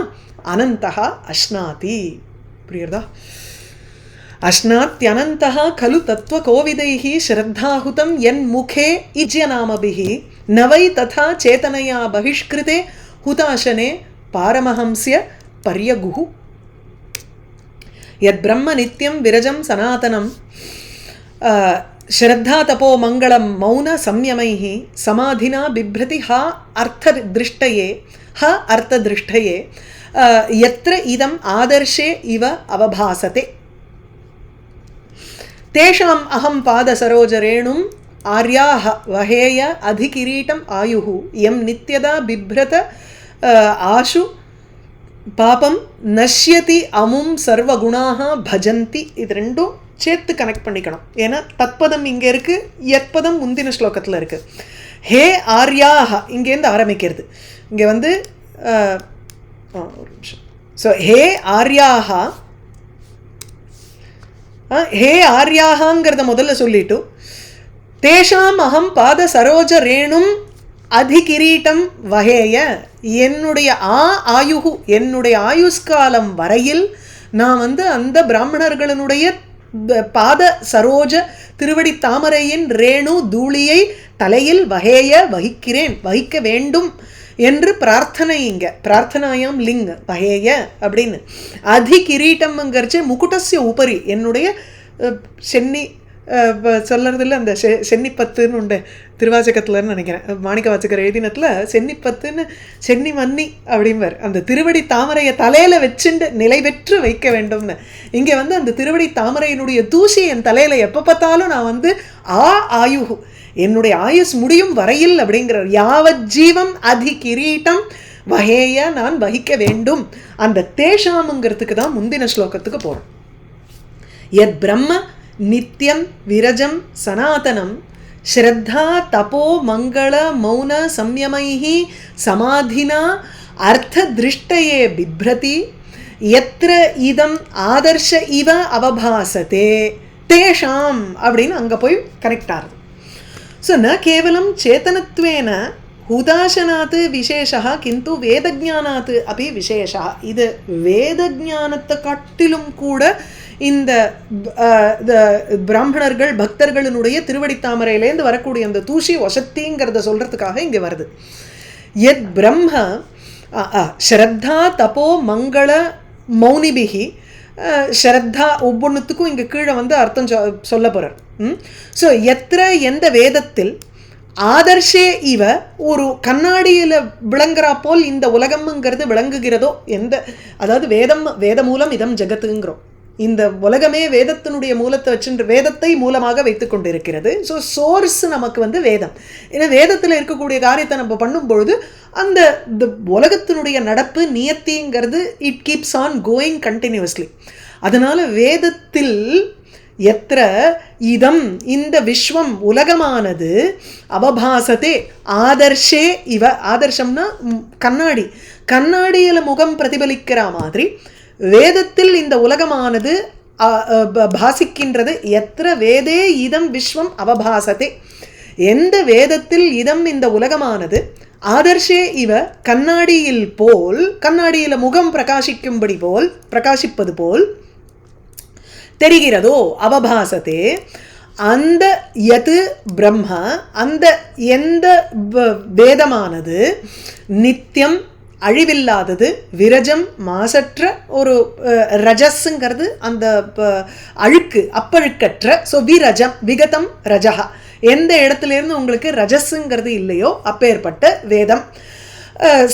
அனந்தகா அஷ்னாதி. புரியுறதா? அஷ்னாத்யனந்தः खलु तत्त्वकोविदैः श्रद्धाहुतं यन्मुखे इज्यनामभिः न वै तथा चेतनया बहिष्कृते हुताशने पारमहंस्य पर्यगुः यद्ब्रह्म नित्यं विरजं सनातनं श्रद्धा तपो मंगलं मौन संयमैः समाधिना बिभ्रति हा अर्थदृष्टये यत्र इदं आदर्शे इव अवभासते तेषाम् अहं पादसरोजरेणुम् आर्याः वहेय अधिकिरीटम् आयुः यं नित्यदा बिभ्रत आशु பாபம் நஷ்யதி அமும் சர்வகுணாக பஜந்தி. இது ரெண்டும் சேர்த்து கனெக்ட் பண்ணிக்கணும். ஏன்னா தத்பதம் இங்கே இருக்குது, யத்பதம் முந்தின ஸ்லோகத்தில் இருக்குது. ஹே ஆர்யாக இங்கேருந்து ஆரம்பிக்கிறது. இங்கே வந்து ஒரு நிமிஷம். ஸோ ஹே ஆர்யாக, ஹே ஆர்யாகங்கிறத முதல்ல சொல்லிட்டு தேஷாம் அகம் பாத சரோஜ ரேணும் அதிகிரீட்டம் வகேய, என்னுடைய ஆயுகு என்னுடைய ஆயுஷ்காலம் வரையில் நான் வந்து அந்த பிராமணர்களுடைய பாத சரோஜ திருவடி தாமரையின் ரேணு தூளியை தலையில் வகேய வகிக்கிறேன், வகிக்க வேண்டும் என்று பிரார்த்தனை. இங்க பிரார்த்தனாயாம் லிங் வகேய அப்படின்னு. அதிகிரீட்டம்ங்கிறச்சு முகுட்டஸ்ய உபரி, என்னுடைய சென்னி சொல்கிறதில்ல, அந்த சென்னிப்பத்துன்னு உண்டு திருவாச்சகத்துலன்னு நினைக்கிறேன், மாணிக்க வாச்சகர் எழுதினத்தில் சென்னிப்பத்துன்னு சென்னி மன்னி அப்படிம்பார். அந்த திருவடி தாமரையை தலையில் வச்சுண்டு நிலை பெற்று வைக்க வேண்டும்னு. இங்கே வந்து அந்த திருவடி தாமரையினுடைய தூசி என் தலையில் எப்போ பார்த்தாலும் நான் வந்து ஆயுகு என்னுடைய ஆயுஸ் முடியும் வரையில் அப்படிங்கிறார். யாவத் ஜீவம் அதி கிரீட்டம் வகேய நான் வகிக்க வேண்டும். அந்த தேஷாமுங்கிறதுக்கு தான் முந்தின ஸ்லோகத்துக்கு போகிறோம். யத் பிரம்ம நித்யம் விரஜம் சனாதனம் ஸ்ரத்தா தபோ மங்கள மௌன சம்யமைஹி சமாதினா அர்த்த திருஷ்டயே பிப்ரதி யத்ர இதம் ஆதர்ஷ இவ அவபாசதே தேஷாம் அப்படின்னு அங்கே போய் கனெக்ட் ஆகுது. ஸோ ந கேவலம் சேத்தனத்வேன உதாசனாத் விசேஷா கிந்து வேதஜானாத் அப்படி விசேஷா. இது வேதஜானத்தை காட்டிலும் கூட இந்த பிராமணர்கள் பக்தர்களினுடைய திருவடி தாமரையிலேருந்து வரக்கூடிய அந்த தூசி வசத்திங்கிறத சொல்கிறதுக்காக இங்கே வருது. எத் பிரம்ம ஸ்ரத்தா தபோ மங்கள மௌனிபிகி, ஸ்ரத்தா ஒவ்வொன்றுத்துக்கும் இங்கே கீழே வந்து அர்த்தம் சொல்ல போகிறார். ஸோ எத்திர எந்த வேதத்தில் ஆதர்ஷே இவ ஒரு கண்ணாடியில் விளங்குறா போல் இந்த உலகம்ங்கிறது விளங்குகிறதோ, எந்த அதாவது வேத மூலம் இதம் ஜெகத்துங்கிறோம். இந்த உலகமே வேதத்தினுடைய மூலத்தை வச்சு வேதத்தை மூலமாக வைத்து கொண்டு இருக்கிறது. ஸோ சோர்ஸ் நமக்கு வந்து வேதம். ஏன்னா வேதத்தில் இருக்கக்கூடிய காரியத்தை நம்ம பண்ணும்பொழுது அந்த உலகத்தினுடைய நடப்பு நியத்திங்கிறது it keeps on going continuously. அதனால் வேதத்தில் எத்திர இதம் இந்த விஸ்வம் உலகமானது அவபாசத்தே ஆதர்ஷே இவ, ஆதர்ஷம்னா கண்ணாடி, கண்ணாடியில் முகம் பிரதிபலிக்கிற மாதிரி வேதத்தில் இந்த உலகமானது பாசிக்கின்றது. எத்திர வேதே இதம் விஸ்வம் அவபாசத்தே, எந்த வேதத்தில் இதம் இந்த உலகமானது ஆதர்ஷே இவ கண்ணாடியில் போல், கண்ணாடியில் முகம் பிரகாசிக்கும்படி போல் பிரகாசிப்பது போல் தெரிகிறதோ அவபாசத்தே, அந்த யது பிரம்ம அந்த எந்த வேதமானது நித்தியம் அழிவில்லாதது, விரஜம் மாசற்ற ஒரு ரஜஸ்ங்கிறது அந்த அழுக்கு அப்பழுக்கற்ற. ஸோ விரஜம் விகதம் ரஜகா, எந்த இடத்துல இருந்து உங்களுக்கு ரஜஸ்ங்கிறது இல்லையோ அப்பேற்பட்ட வேதம்.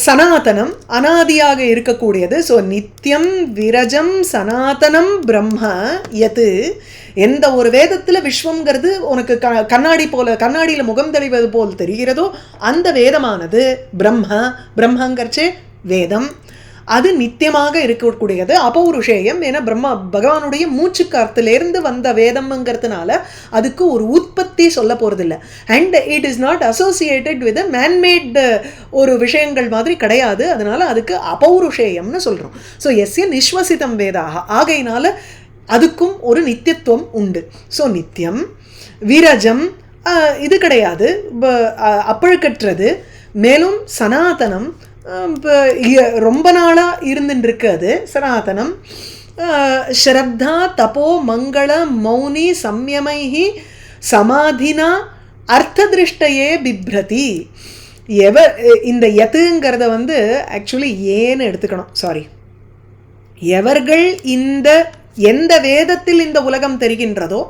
சனாதனம் அனாதியாக இருக்கக்கூடியது. ஸோ நித்தியம் விரஜம் சனாதனம் பிரம்ம யது, எந்த ஒரு வேதத்தில் விஸ்வங்கிறது உனக்கு கண்ணாடி போல கண்ணாடியில் முகம் தெளிவது போல் தெரிகிறதோ அந்த வேதமானது பிரம்மங்கிறச்சே வேதம், அது நித்தியமாக இருக்கக்கூடியது. அபௌருஷேயம், ஏன்னா பகவானுடைய மூச்சு காத்திலிருந்து வந்த வேதம்ங்கிறதுனால அதுக்கு ஒரு உற்பத்தி சொல்ல போகிறதில்லை. And it is not associated with manmade ஒரு விஷயங்கள் மாதிரி கிடையாது. அதனால அதுக்கு அபௌருஷேயம்னு சொல்கிறோம். ஸோ எஸ்ய நிஸ்வசிதம் வேதாக, ஆகையினால அதுக்கும் ஒரு நித்தியத்துவம் உண்டு. ஸோ நித்தியம் விரஜம் இது கிடையாது, அப்பழுக்கற்றது. மேலும் சனாதனம் ரொம்ப நாளாக இருந்துருக்கு, அது சனாதனம். ஸ்ரத்தா தபோ மங்கள மௌனி சம்யமைஹி சமாதினா அர்த்ததிருஷ்டையே பிப்ரதி. இந்த யத்துங்கிறத வந்து ஆக்சுவலி ஏன்னு எடுத்துக்கணும், சாரி. எவர்கள் எந்த வேதத்தில் இந்த உலகம் தெரிகின்றதோ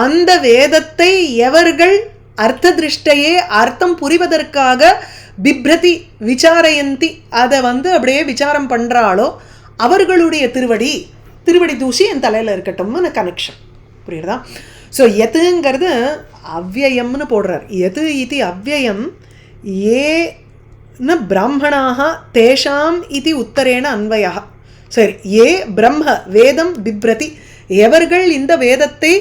அந்த வேதத்தை எவர்கள் அர்த்த திருஷ்டையே அர்த்தம் புரிவதற்காக பிப்ரதி விசாரயந்தி, அதை வந்து அப்படியே விசாரம் பண்ணுறாளோ அவர்களுடைய திருவடி தூசி என் தலையில் இருக்கட்டும்னு கனெக்ஷன், புரியுறதா? ஸோ எதுங்கிறது அவ்யயம்னு போடுறார். எது இது அவ்யயம் ஏன பிராமணாக தேஷாம் இது உத்தரேன அன்வயா. சரி, ஏ பிரம்ம வேதம் பிப்ரதி, எவர்கள் இந்த வேதத்தை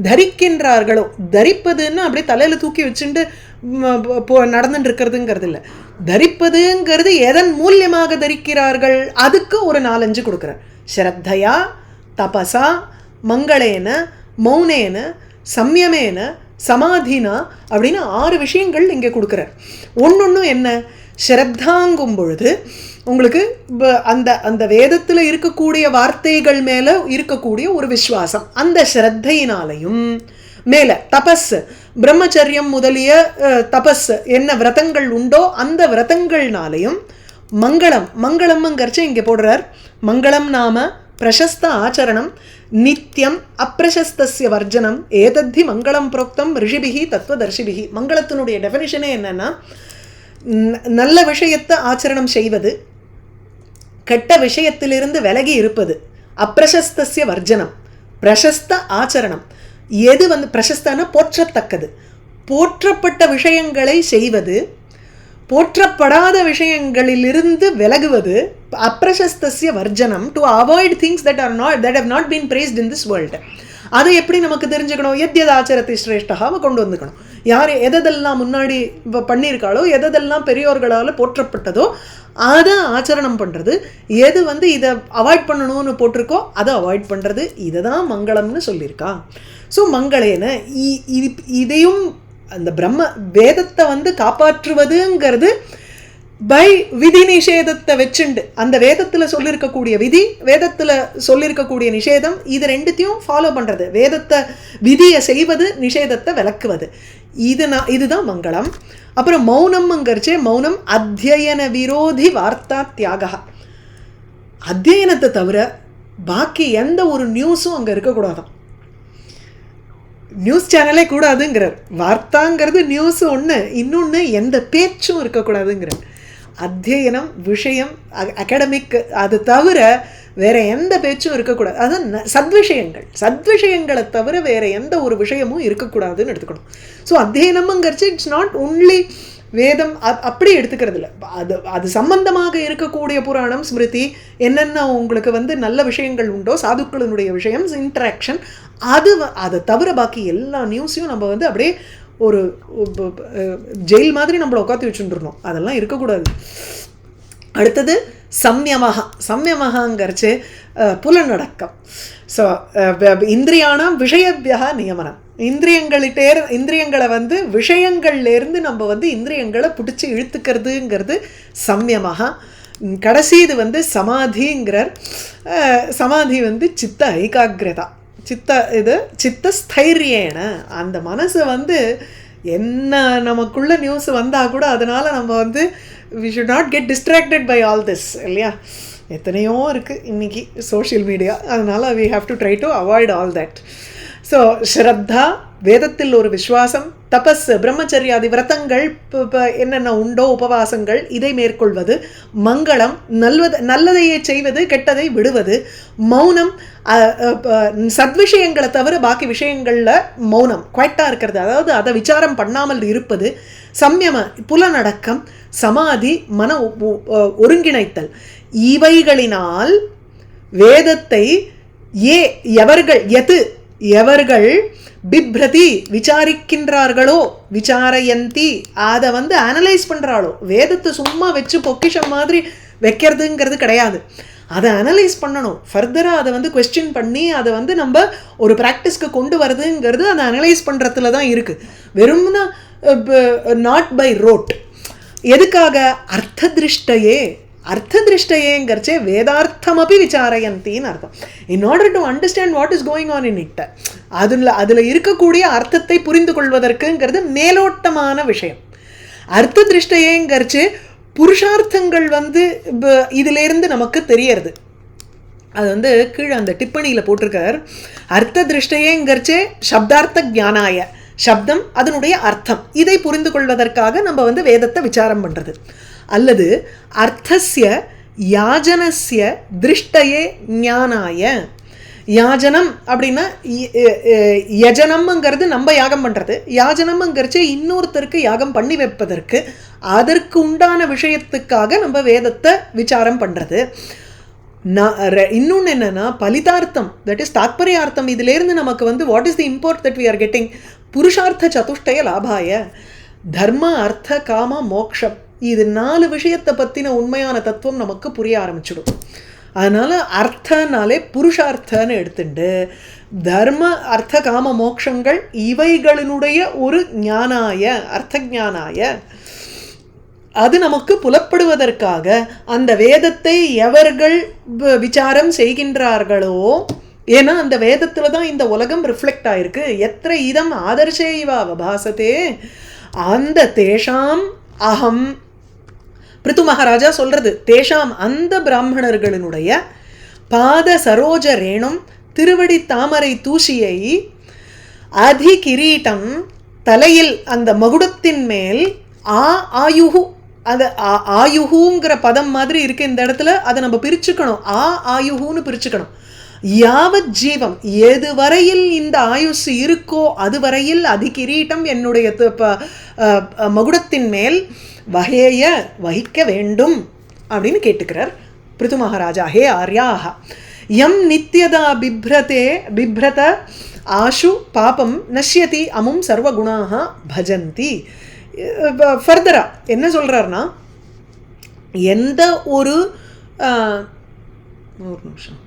தரிக்கின்றார்களோ, தரிப்பதுன்னு அப்படியே தலையில் தூக்கி வச்சுட்டு நடந்துட்டு இருக்கிறதுங்கிறது இல்லை. தரிப்பதுங்கிறது எதன் மூலியமாக தரிக்கிறார்கள், அதுக்கு ஒரு 4-5 கொடுக்குறார். ஸ்ரத்தையா தபசா மங்களேன மௌனேன சம்யமேன சமாதினா அப்படின்னு 6 விஷயங்கள் இங்கே கொடுக்குறார். ஒன்னொன்னும் என்ன, ஸ்ரத்தாங்கும் பொழுது உங்களுக்கு அந்த வேதத்தில் இருக்கக்கூடிய வார்த்தைகள் மேலே இருக்கக்கூடிய ஒரு விஸ்வாசம், அந்த ஸ்ரத்தையினாலையும் மேலே தபஸ் பிரம்மச்சரியம் முதலிய தபஸ் என்ன விரதங்கள் உண்டோ அந்த விரதங்கள்னாலையும் மங்களம்ங்கிறச்சு இங்கே போடுறார். மங்களம் நாம பிரசஸ்த ஆச்சரணம் நித்தியம் அப்பிரசஸ்தஸ்ய வர்ஜனம் ஏதத்தி மங்களம் புரோக்தம் ரிஷிபிகி தத்துவதர்ஷிபிகி. மங்களத்தினுடைய டெஃபினிஷனே என்னன்னா, நல்ல விஷயத்தை ஆச்சரணம் செய்வது, கெட்ட விஷயத்திலிருந்து விலகி இருப்பது. அப்பிரசஸ்தஸ்ய வர்ஜனம், பிரசஸ்த ஆச்சரணம். எது வந்து பிரசஸ்தான போற்றத்தக்கது, போற்றப்பட்ட விஷயங்களை செய்வது, போற்றப்படாத விஷயங்களிலிருந்து விலகுவது. அப்பிரசஸ்தஸ்ய வர்ஜனம், to avoid things that have not been praised in this world. அதை எப்படி நமக்கு தெரிஞ்சுக்கணும், எத்யது ஆச்சரத்தை சிரேஷ்டகாவை கொண்டு வந்துக்கணும். யார் எதெல்லாம் முன்னாடி பண்ணியிருக்காளோ, எதெல்லாம் பெரியோர்களால் போற்றப்பட்டதோ அதை ஆச்சரணம் பண்ணுறது. எது வந்து இதை அவாய்ட் பண்ணணும்னு போட்டிருக்கோ அதை அவாய்ட் பண்ணுறது. இதை தான் மங்களம்னு சொல்லியிருக்கா. ஸோ மங்களேன இதையும் அந்த பிரம்ம வேதத்தை வந்து காப்பாற்றுவதுங்கிறது பை விதி நிஷேதத்தை வச்சுண்டு, அந்த வேதத்தில் சொல்லியிருக்கக்கூடிய விதி, வேதத்தில் சொல்லியிருக்கக்கூடிய நிஷேதம், இது ரெண்டுத்தையும் ஃபாலோ பண்ணுறது. வேதத்தை விதியை செய்வது, நிஷேதத்தை விளக்குவது. இதுதான் மங்களம். அப்புறம் மௌனம்ங்கிறச்சே மௌனம் அத்தியன விரோதி வார்த்தா தியாகா. அத்தியனத்தை தவிர பாக்கி எந்த ஒரு நியூஸும் அங்கே இருக்கக்கூடாதான். நியூஸ் சேனலே கூடாதுங்கிறார். வார்த்தாங்கிறது நியூஸ் ஒன்று, இன்னொன்று எந்த பேச்சும் இருக்கக்கூடாதுங்கிறார். அத்தியனம் விஷயம் அகாடமிக், அது தவிர வேற எந்த பேச்சும் இருக்கக்கூடாது. அதுதான் சத்விஷயங்களை தவிர வேற எந்த ஒரு விஷயமும் இருக்கக்கூடாதுன்னு எடுத்துக்கணும். ஸோ அத்தியனம்ங்கிறச்சு இட்ஸ் நாட் ஒன்லி வேதம் அப்படி எடுத்துக்கிறது இல்லை. அது சம்பந்தமாக இருக்கக்கூடிய புராணம் ஸ்மிருதி என்னென்ன உங்களுக்கு வந்து நல்ல விஷயங்கள் உண்டோ, சாதுக்களினுடைய விஷயம் இன்ட்ராக்ஷன், அதை தவிர பாக்கி எல்லா நியூஸையும் நம்ம வந்து அப்படியே ஒரு ஜெயில் மாதிரி நம்மளை உட்காந்து வச்சுட்டுருந்தோம். அதெல்லாம் இருக்கக்கூடாது. அடுத்தது சம்யமகாங்கிறச்சு புலனடக்கம். ஸோ இந்திரியானாம் விஷயபியா நியமனம். இந்திரியங்களை வந்து விஷயங்கள்லேருந்து நம்ம வந்து இந்திரியங்களை பிடிச்சி இழுத்துக்கிறதுங்கிறது சம்யமகா. கடைசி இது வந்து சமாதிங்கிறார். சமாதி வந்து சித்த ஐகாகிரதா, சித்தஸ்தைரியேன, அந்த மனசை வந்து என்ன நமக்குள்ள நியூஸ் வந்தால் கூட அதனால் நம்ம வந்து we should not get distracted by all this இல்லையா. எத்தனையோ இருக்குது இன்றைக்கி சோஷியல் மீடியா, அதனால் we have to try to avoid all that. So ஸ்ரத்தா வேதத்தில் ஒரு விஸ்வாசம், தபஸ் பிரம்மச்சரியாதி விரதங்கள் என்னென்ன உண்டோ உபவாசங்கள் இதை மேற்கொள்வது, மங்களம் நல்லதையே செய்வது கெட்டதை விடுவது, மௌனம் சத்விஷயங்களை தவிர பாக்கி விஷயங்களில் மௌனம் குவைட்டாக இருக்கிறது, அதாவது அதை விசாரம் பண்ணாமல் இருப்பது, சம்யம புலனடக்கம், சமாதி மன ஒருங்கிணைத்தல், இவைகளினால் வேதத்தை எவர்கள் பிப்ரதி விசாரிக்கின்றார்களோ, விசாரயந்தி அதை வந்து அனலைஸ் பண்ணுறாளோ, வேதத்தை சும்மா வச்சு பொக்கிஷம் மாதிரி வைக்கிறதுங்கிறது கிடையாது, அதை அனலைஸ் பண்ணணும், ஃபர்தராக அதை வந்து கொஸ்டின் பண்ணி அதை வந்து நம்ம ஒரு ப்ராக்டிஸ்க்கு கொண்டு வரதுங்கிறது அதை அனலைஸ் பண்ணுறதுல தான் இருக்குது. வெறும்னா நாட் பை ரோட். எதுக்காக? அர்த்த திருஷ்டையே, அர்த்த திருஷ்டையேங்கிறச்சே வேதார்த்தமபி விசாரயந்தின்னு அர்த்தம். In order to understand what is going on in it, அதில் இருக்கக்கூடிய அர்த்தத்தை புரிந்து கொள்வதற்குங்கிறது மேலோட்டமான விஷயம். அர்த்த திருஷ்டையேங்கிறச்சு புருஷார்த்தங்கள் வந்து இதிலேருந்து நமக்கு தெரியறது. அது வந்து கீழே அந்த டிப்பணியில் போட்டிருக்கார். அர்த்த திருஷ்டையேங்கிறச்சே சப்தார்த்த ஜானாய, சப்தம் அதனுடைய அர்த்தம், இதை புரிந்து கொள்வதற்காக நம்ம வந்து வேதத்தை விசாரம் பண்ணுறது. அல்லது அர்த்தஸ்ய யாஜனஸ்ய திருஷ்டயே ஞானாய. யாஜனம் அப்படின்னா யஜனம்ங்கிறது நம்ம யாகம் பண்ணுறது, யாஜனம்ங்கிறச்சு இன்னொருத்தருக்கு யாகம் பண்ணி வைப்பதற்கு, அதற்கு உண்டான விஷயத்துக்காக நம்ம வேதத்தை விசாரம் பண்ணுறது. இன்னொன்று என்னென்னா பலிதார்த்தம், தட் இஸ் தாத்பரியார்த்தம். இதிலேருந்து நமக்கு வந்து what is the import that we are getting, புருஷார்த்த சதுஷ்டய லாபாய, தர்ம அர்த்த காம மோக்ஷம், இது 4 விஷயத்தை பற்றின உண்மையான தத்துவம் நமக்கு புரிய ஆரம்பிச்சிடும். அதனால் அர்த்தனாலே புருஷார்த்தன்னு எடுத்துட்டு தர்ம அர்த்த காம மோக்ஷங்கள் இவைகளினுடைய ஒரு ஞானாய, அர்த்த ஞானாய, அது நமக்கு புலப்படுவதற்காக அந்த வேதத்தை எவர்கள் விசாரம் செய்கின்றார்களோ, ஏன்னா அந்த வேதத்தில் தான் இந்த உலகம் ரிஃப்ளெக்ட் ஆயிருக்கு. எத்திர இதம் ஆதர்ஷேவா வபாசத்தே, அந்த தேஷாம் அகம் பிருத்து மகாராஜா சொல்றது, தேஷாம் அந்த பிராமணர்களினுடைய பாத சரோஜ ரேணும் திருவடி தாமரை தூசியை அதி கிரீட்டம் தலையில் அந்த மகுடத்தின் மேல் ஆயுகு, அது ஆயுகுங்கிற பதம் மாதிரி இருக்கு இந்த இடத்துல, அதை நம்ம பிரிச்சுக்கணும், ஆயுகுன்னு பிரிச்சுக்கணும். யாவத் ஜீவம், எது வரையில் இந்த ஆயுசு இருக்கோ அது வரையில் அதிகிரீட்டம் என்னுடைய மகுடத்தின் மேல் வகேய வகிக்க வேண்டும் அப்படின்னு கேட்டுக்கிறார் பிருத்து மகாராஜா. ஹே ஆர்யாக யம் நித்யதா பிப்ரத ஆஷு பாபம் நஷ்யதி அமும் சர்வகுணாக பஜந்தி. ஃபர்தரா என்ன சொல்கிறார்னா, எந்த ஒரு நிமிஷம்,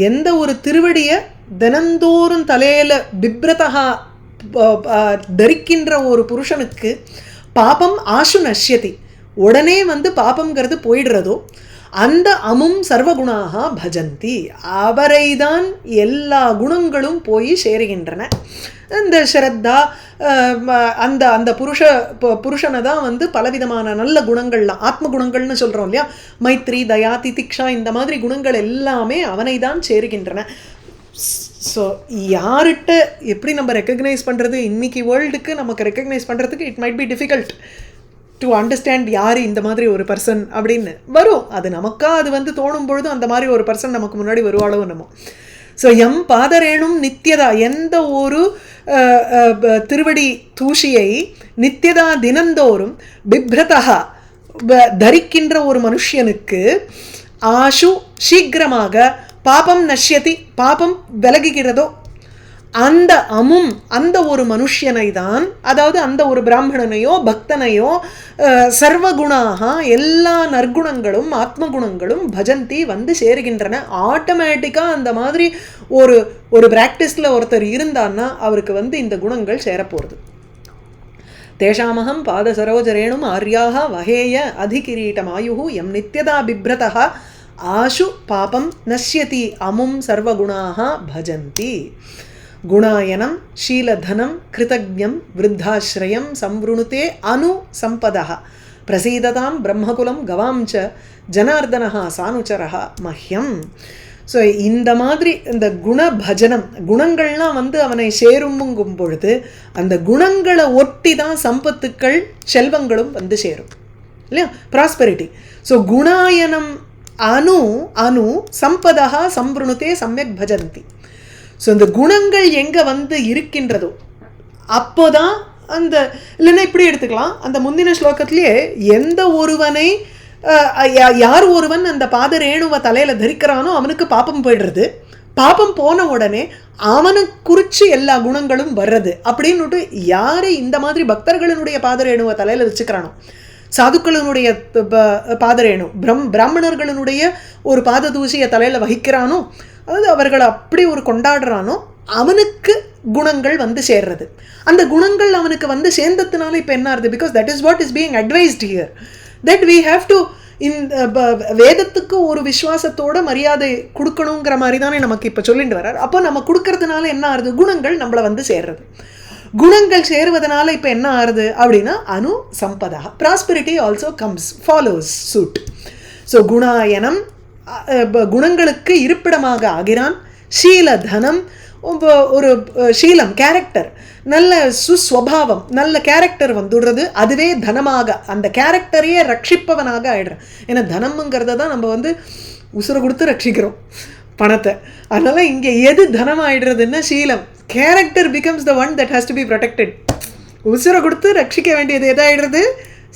எந்த ஒரு திருவடியை தினந்தோறும் தலையில் பிப்ரதா தரிக்கின்ற ஒரு புருஷனுக்கு பாபம் ஆஷு நஷ்யதி, உடனே வந்து பாபங்கிறது போயிடுறதோ, அந்த அமும் சர்வகுணாக பஜந்தி, அவரைதான் எல்லா குணங்களும் போய் சேருகின்றன. இந்த ஸ்ரத்தா அந்த அந்த புருஷனை தான் வந்து பலவிதமான நல்ல குணங்கள்லாம் ஆத்ம குணங்கள்னு சொல்கிறோம் இல்லையா, மைத்ரி தயா திதிக்ஷா இந்த மாதிரி குணங்கள் எல்லாமே அவனை தான் சேருகின்றன. ஸோ யார்கிட்ட எப்படி நம்ம ரெக்கக்னைஸ் பண்ணுறது, இன்றைக்கி வேர்ல்டுக்கு நமக்கு ரெக்கக்னைஸ் பண்ணுறதுக்கு it might be difficult to understand யார் இந்த மாதிரி ஒரு பர்சன் அப்படின்னு வரும். அது நமக்கா அது வந்து தோணும் பொழுதும் அந்த மாதிரி ஒரு பர்சன் நமக்கு முன்னாடி வருவாளோ நம்ம. ஸோ எம் பாதரேணும் நித்தியதா, எந்த ஒரு திருவடி தூஷியை நித்தியதா தினந்தோறும் பிப்ரதா தரிக்கின்ற ஒரு மனுஷனுக்கு ஆஷு சீக்கிரமாக பாபம் நஷ்யதி, பாபம் விலகுகிறதோ, அந்த அமும் அந்த ஒரு மனுஷனை தான், அதாவது அந்த ஒரு பிராமணனையோ பக்தனையோ சர்வகுணாக எல்லா நற்குணங்களும் ஆத்ம குணங்களும் பஜந்தி வந்து சேருகின்றன. ஆட்டோமேட்டிக்காக அந்த மாதிரி ஒரு பிராக்டிஸில் ஒருத்தர் இருந்தான்னா அவருக்கு வந்து இந்த குணங்கள் சேரப்போகிறது. தேஷாமகம் பாத சரோஜரேணும் ஆர்யாக வகேய அதிகிரீட்டமாயு எம் நித்யதா பிப்ரதா ஆஷு பாபம் நஷ்யதி அமும் சர்வகுணாக பஜந்தி. குணாயனம் ஷீலதனம் கிருதஜ்ஞம் விருத்தாஸ்ரயம் சம்வருணுதே அனு சம்பதः பிரசீததாம் பிரம்மகுலம் கவாம்ச ஜனார்தனஹா சானுச்சரஹா மஹ்யம். ஸோ இந்த மாதிரி இந்த குணபஜனம், குணங்கள்லாம் வந்து அவனை சேரும்ங்கும் பொழுது அந்த குணங்களை ஒட்டி தான் சம்பத்துக்கள் செல்வங்களும் வந்து சேரும் இல்லையா, ப்ராஸ்பெரிட்டி. ஸோ குணாயனம் அனு அனு சம்பதா சம்வருணுதே சம்யக் பஜந்தி. ஸோ இந்த குணங்கள் எங்கே வந்து இருக்கின்றதோ அப்போதான் அந்த, இல்லைன்னா இப்படி எடுத்துக்கலாம், அந்த முந்தின ஸ்லோகத்திலேயே எந்த ஒருவனை யார் ஒருவன் அந்த பாதரேணுவை தலையில் தரிக்கிறானோ அவனுக்கு பாப்பம் போயிடுறது, பாப்பம் போன உடனே அவனுக்கு குறித்து எல்லா குணங்களும் வர்றது அப்படின்னுட்டு யார் இந்த மாதிரி பக்தர்களினுடைய பாதரேணுவை தலையில் வச்சுக்கிறானோ, சாதுக்களினுடைய பாதரேணு பிராமணர்களினுடைய ஒரு பாத தூசியை தலையில் வகிக்கிறானோ, அதாவது அவர்களை அப்படி ஒரு கொண்டாடுறானோ அவனுக்கு குணங்கள் வந்து சேர்றது. அந்த குணங்கள் அவனுக்கு வந்து சேர்ந்ததுனால இப்போ என்ன ஆகுது, because that is what is being advised here, that we have to வேதத்துக்கு ஒரு விசுவாசத்தோட மரியாதை கொடுக்கணுங்கிற மாதிரி தானே நமக்கு இப்போ சொல்லிட்டு வர்றார். அப்போ நம்ம கொடுக்கறதுனால என்ன ஆகுது, குணங்கள் நம்மளை வந்து சேர்றது. குணங்கள் சேருவதனால இப்போ என்ன ஆகுது அப்படின்னா அனு சம்பதா, prosperity also comes follows suit. So குணாயனம் குணங்களுக்கு இருப்பிடமாக ஆகிறான். ஷீல தனம் ஒரு ஷீலம் கேரக்டர், நல்ல சுஸ்வபாவம், நல்ல கேரக்டர் வந்துடுறது, அதுவே தனமாக அந்த கேரக்டரையே ரட்சிப்பவனாக ஆயிடுறான். ஏன்னா தனம்ங்கிறத தான் நம்ம வந்து உசுரை கொடுத்து ரட்சிக்கிறோம் பணத்தை. அதனால் இங்கே எது தனம் ஆயிடுறதுன்னா ஷீலம், character becomes the one that has to be protected. உசுரை கொடுத்து ரட்சிக்க வேண்டியது எதாயிடுறது,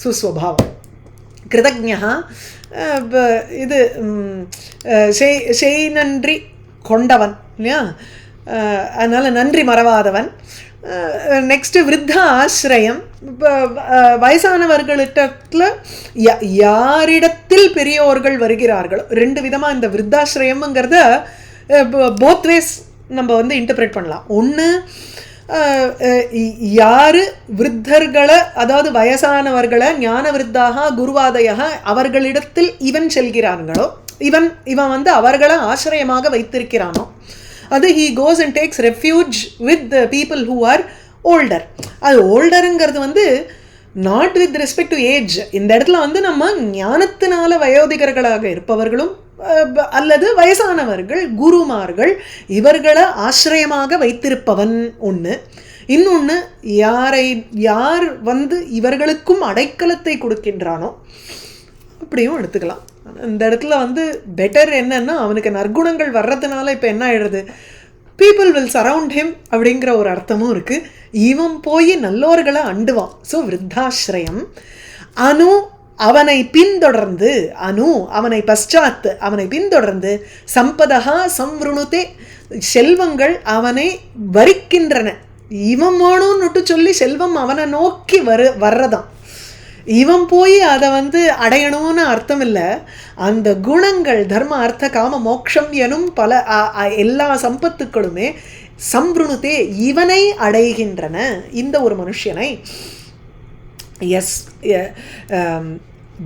சுஸ்வபாவம். கிருதஜ்ஞா இது செய் நன்றி கொண்டவன் இல்லையா, அதனால் நன்றி மறவாதவன். நெக்ஸ்ட்டு விருத்தா ஆசிரியம், வயசானவர்களிடத்தில் யாரிடத்தில் பெரியோர்கள் வருகிறார்களோ, ரெண்டு விதமாக இந்த விருத்தாசிரயம்ங்கிறத போத் வேஸ் நம்ம வந்து இன்டர்பிரேட் பண்ணலாம். ஒன்று யார் விருத்தர்களை, அதாவது வயசானவர்களை ஞான விருத்தாக குருவாதையாக அவர்களிடத்தில் இவன் செல்கிறார்களோ, இவன் வந்து அவர்களை ஆசிரியமாக வைத்திருக்கிறானோ, அது he goes and takes refuge with the people who are older. அது ஓல்டருங்கிறது வந்து not with respect to age. இந்த இடத்துல வந்து நம்ம ஞானத்தினால வயோதிகர்களாக இருப்பவர்களும் அல்லது வயசானவர்கள் குருமார்கள் இவர்களை ஆசிரியமாக வைத்திருப்பவன் ஒன்று. இன்னொன்று யார் வந்து இவர்களுக்கும் அடைக்கலத்தை கொடுக்கின்றானோ அப்படியும் எடுத்துக்கலாம். இந்த இடத்துல வந்து பெட்டர் என்னன்னா அவனுக்கு நற்குணங்கள் வர்றதுனால இப்போ என்ன ஆயிடுறது, பீப்புள் வில் சரவுண்ட் ஹிம் அப்படிங்கிற ஒரு அர்த்தமும் இருக்குது. இவன் போய் நல்லோர்களை அண்டுவான். ஸோ விருத்தாசிரயம். அனு அவனை பின்தொடர்ந்து, அனு அவனை பశ్చాத் அவனை பின்தொடர்ந்து, சம்பதா சம்வருணுதே செல்வங்கள் அவனை வரிக்கின்றன. இவன் வேணும்னுட்டு சொல்லி செல்வம் அவனை நோக்கி வர்றதான். இவன் போய் அதை வந்து அடையணும்னு அர்த்தம் இல்லை. அந்த குணங்கள் தர்ம அர்த்த காம மோக்ஷம் எனும் பல எல்லா சம்பத்துக்களுமே சம்வருணுதே இவனை அடைகின்றன, இந்த ஒரு மனுஷனை. எஸ்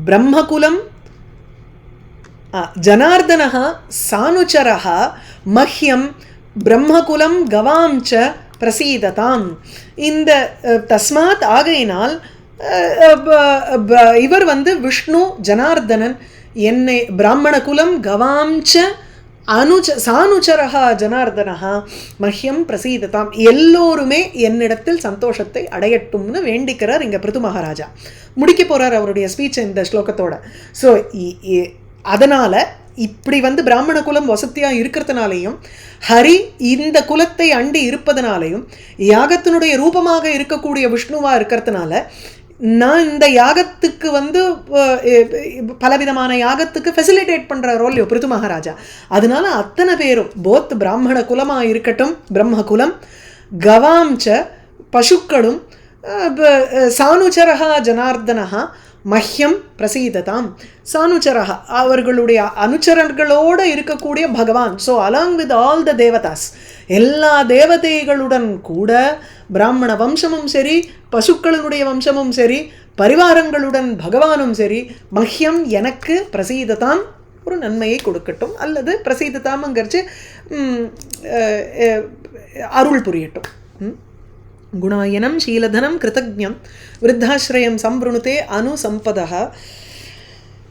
பிரம்மகுலம் ஜனார்தனः சானுச்சரः மஹ்யம் பிரம்மகுலம் கவாம்ச பிரசீததாம். இந்த தஸ்மாத் ஆகையினால் இவர் வந்து விஷ்ணு ஜனார்தனன் என்னை பிராமண குலம் கவாம்ச சானுச்சரஹா ஜனார்தனஹா மஹ்யம் பிரசீததாம், எல்லோருமே என்னிடத்தில் சந்தோஷத்தை அடையட்டும்னு வேண்டிக்கிறார் இங்கே பிருது மகாராஜா. முடிக்க போகிறார் அவருடைய ஸ்பீச் இந்த ஸ்லோகத்தோட. ஸோ அதனால் இப்படி வந்து பிராமண குலம் வசதியாக இருக்கிறதுனாலையும் ஹரி இந்த குலத்தை அண்டி இருப்பதனாலையும் யாகத்தினுடைய ரூபமாக இருக்கக்கூடிய விஷ்ணுவாக இருக்கிறதுனால நான் இந்த யாகத்துக்கு வந்து பலவிதமான யாகத்துக்கு ஃபெசிலிட்டேட் பண்ணுற ரோல் பிருது மகாராஜா. அதனால அத்தனை பேரும் போத் பிராமண குலமாக இருக்கட்டும் பிரம்ம குலம் கவாம்ச பசுக்களும் சானுச்சரஹா ஜனார்தனஹா மஹ்யம் பிரசீததாம். சானுச்சரஹா அவர்களுடைய அனுச்சரர்களோடு இருக்கக்கூடிய பகவான். So along with all the தேவதாஸ், எல்லா தேவதைகளுடன் கூட பிராமண வம்சமும் சரி பசுக்களினுடைய வம்சமும் சரி பரிவாரங்களுடன் பகவானும் சரி மஹ்யம் எனக்கு பிரசீததாம் ஒரு நன்மையை கொடுக்கட்டும். அல்லது பிரசீததாம்ங்கிறச்சு அருள் புரியட்டும். குணாயனம் ஷீலதனம் கிருதஜ்ஞம் விருத்தாஸ்ரயம் சம்பிருணுதே அனுசம்பதः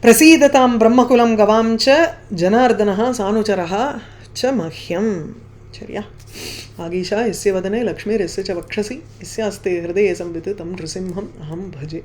பிரசீததாம் பிரம்மகுலம் கவாம் ச ஜனார்தனः சானுச்சரः ச மஹ்யம். சரியா? ஆகீஷா எஸ்ய வதனே லக்ஷ்மீர் எஸ்ய ச வக்ஷசி எஸ்யாஸ்தே ஹிருதயே சம்வித் தம் நிருசிம்ஹம் அஹம் பஜே.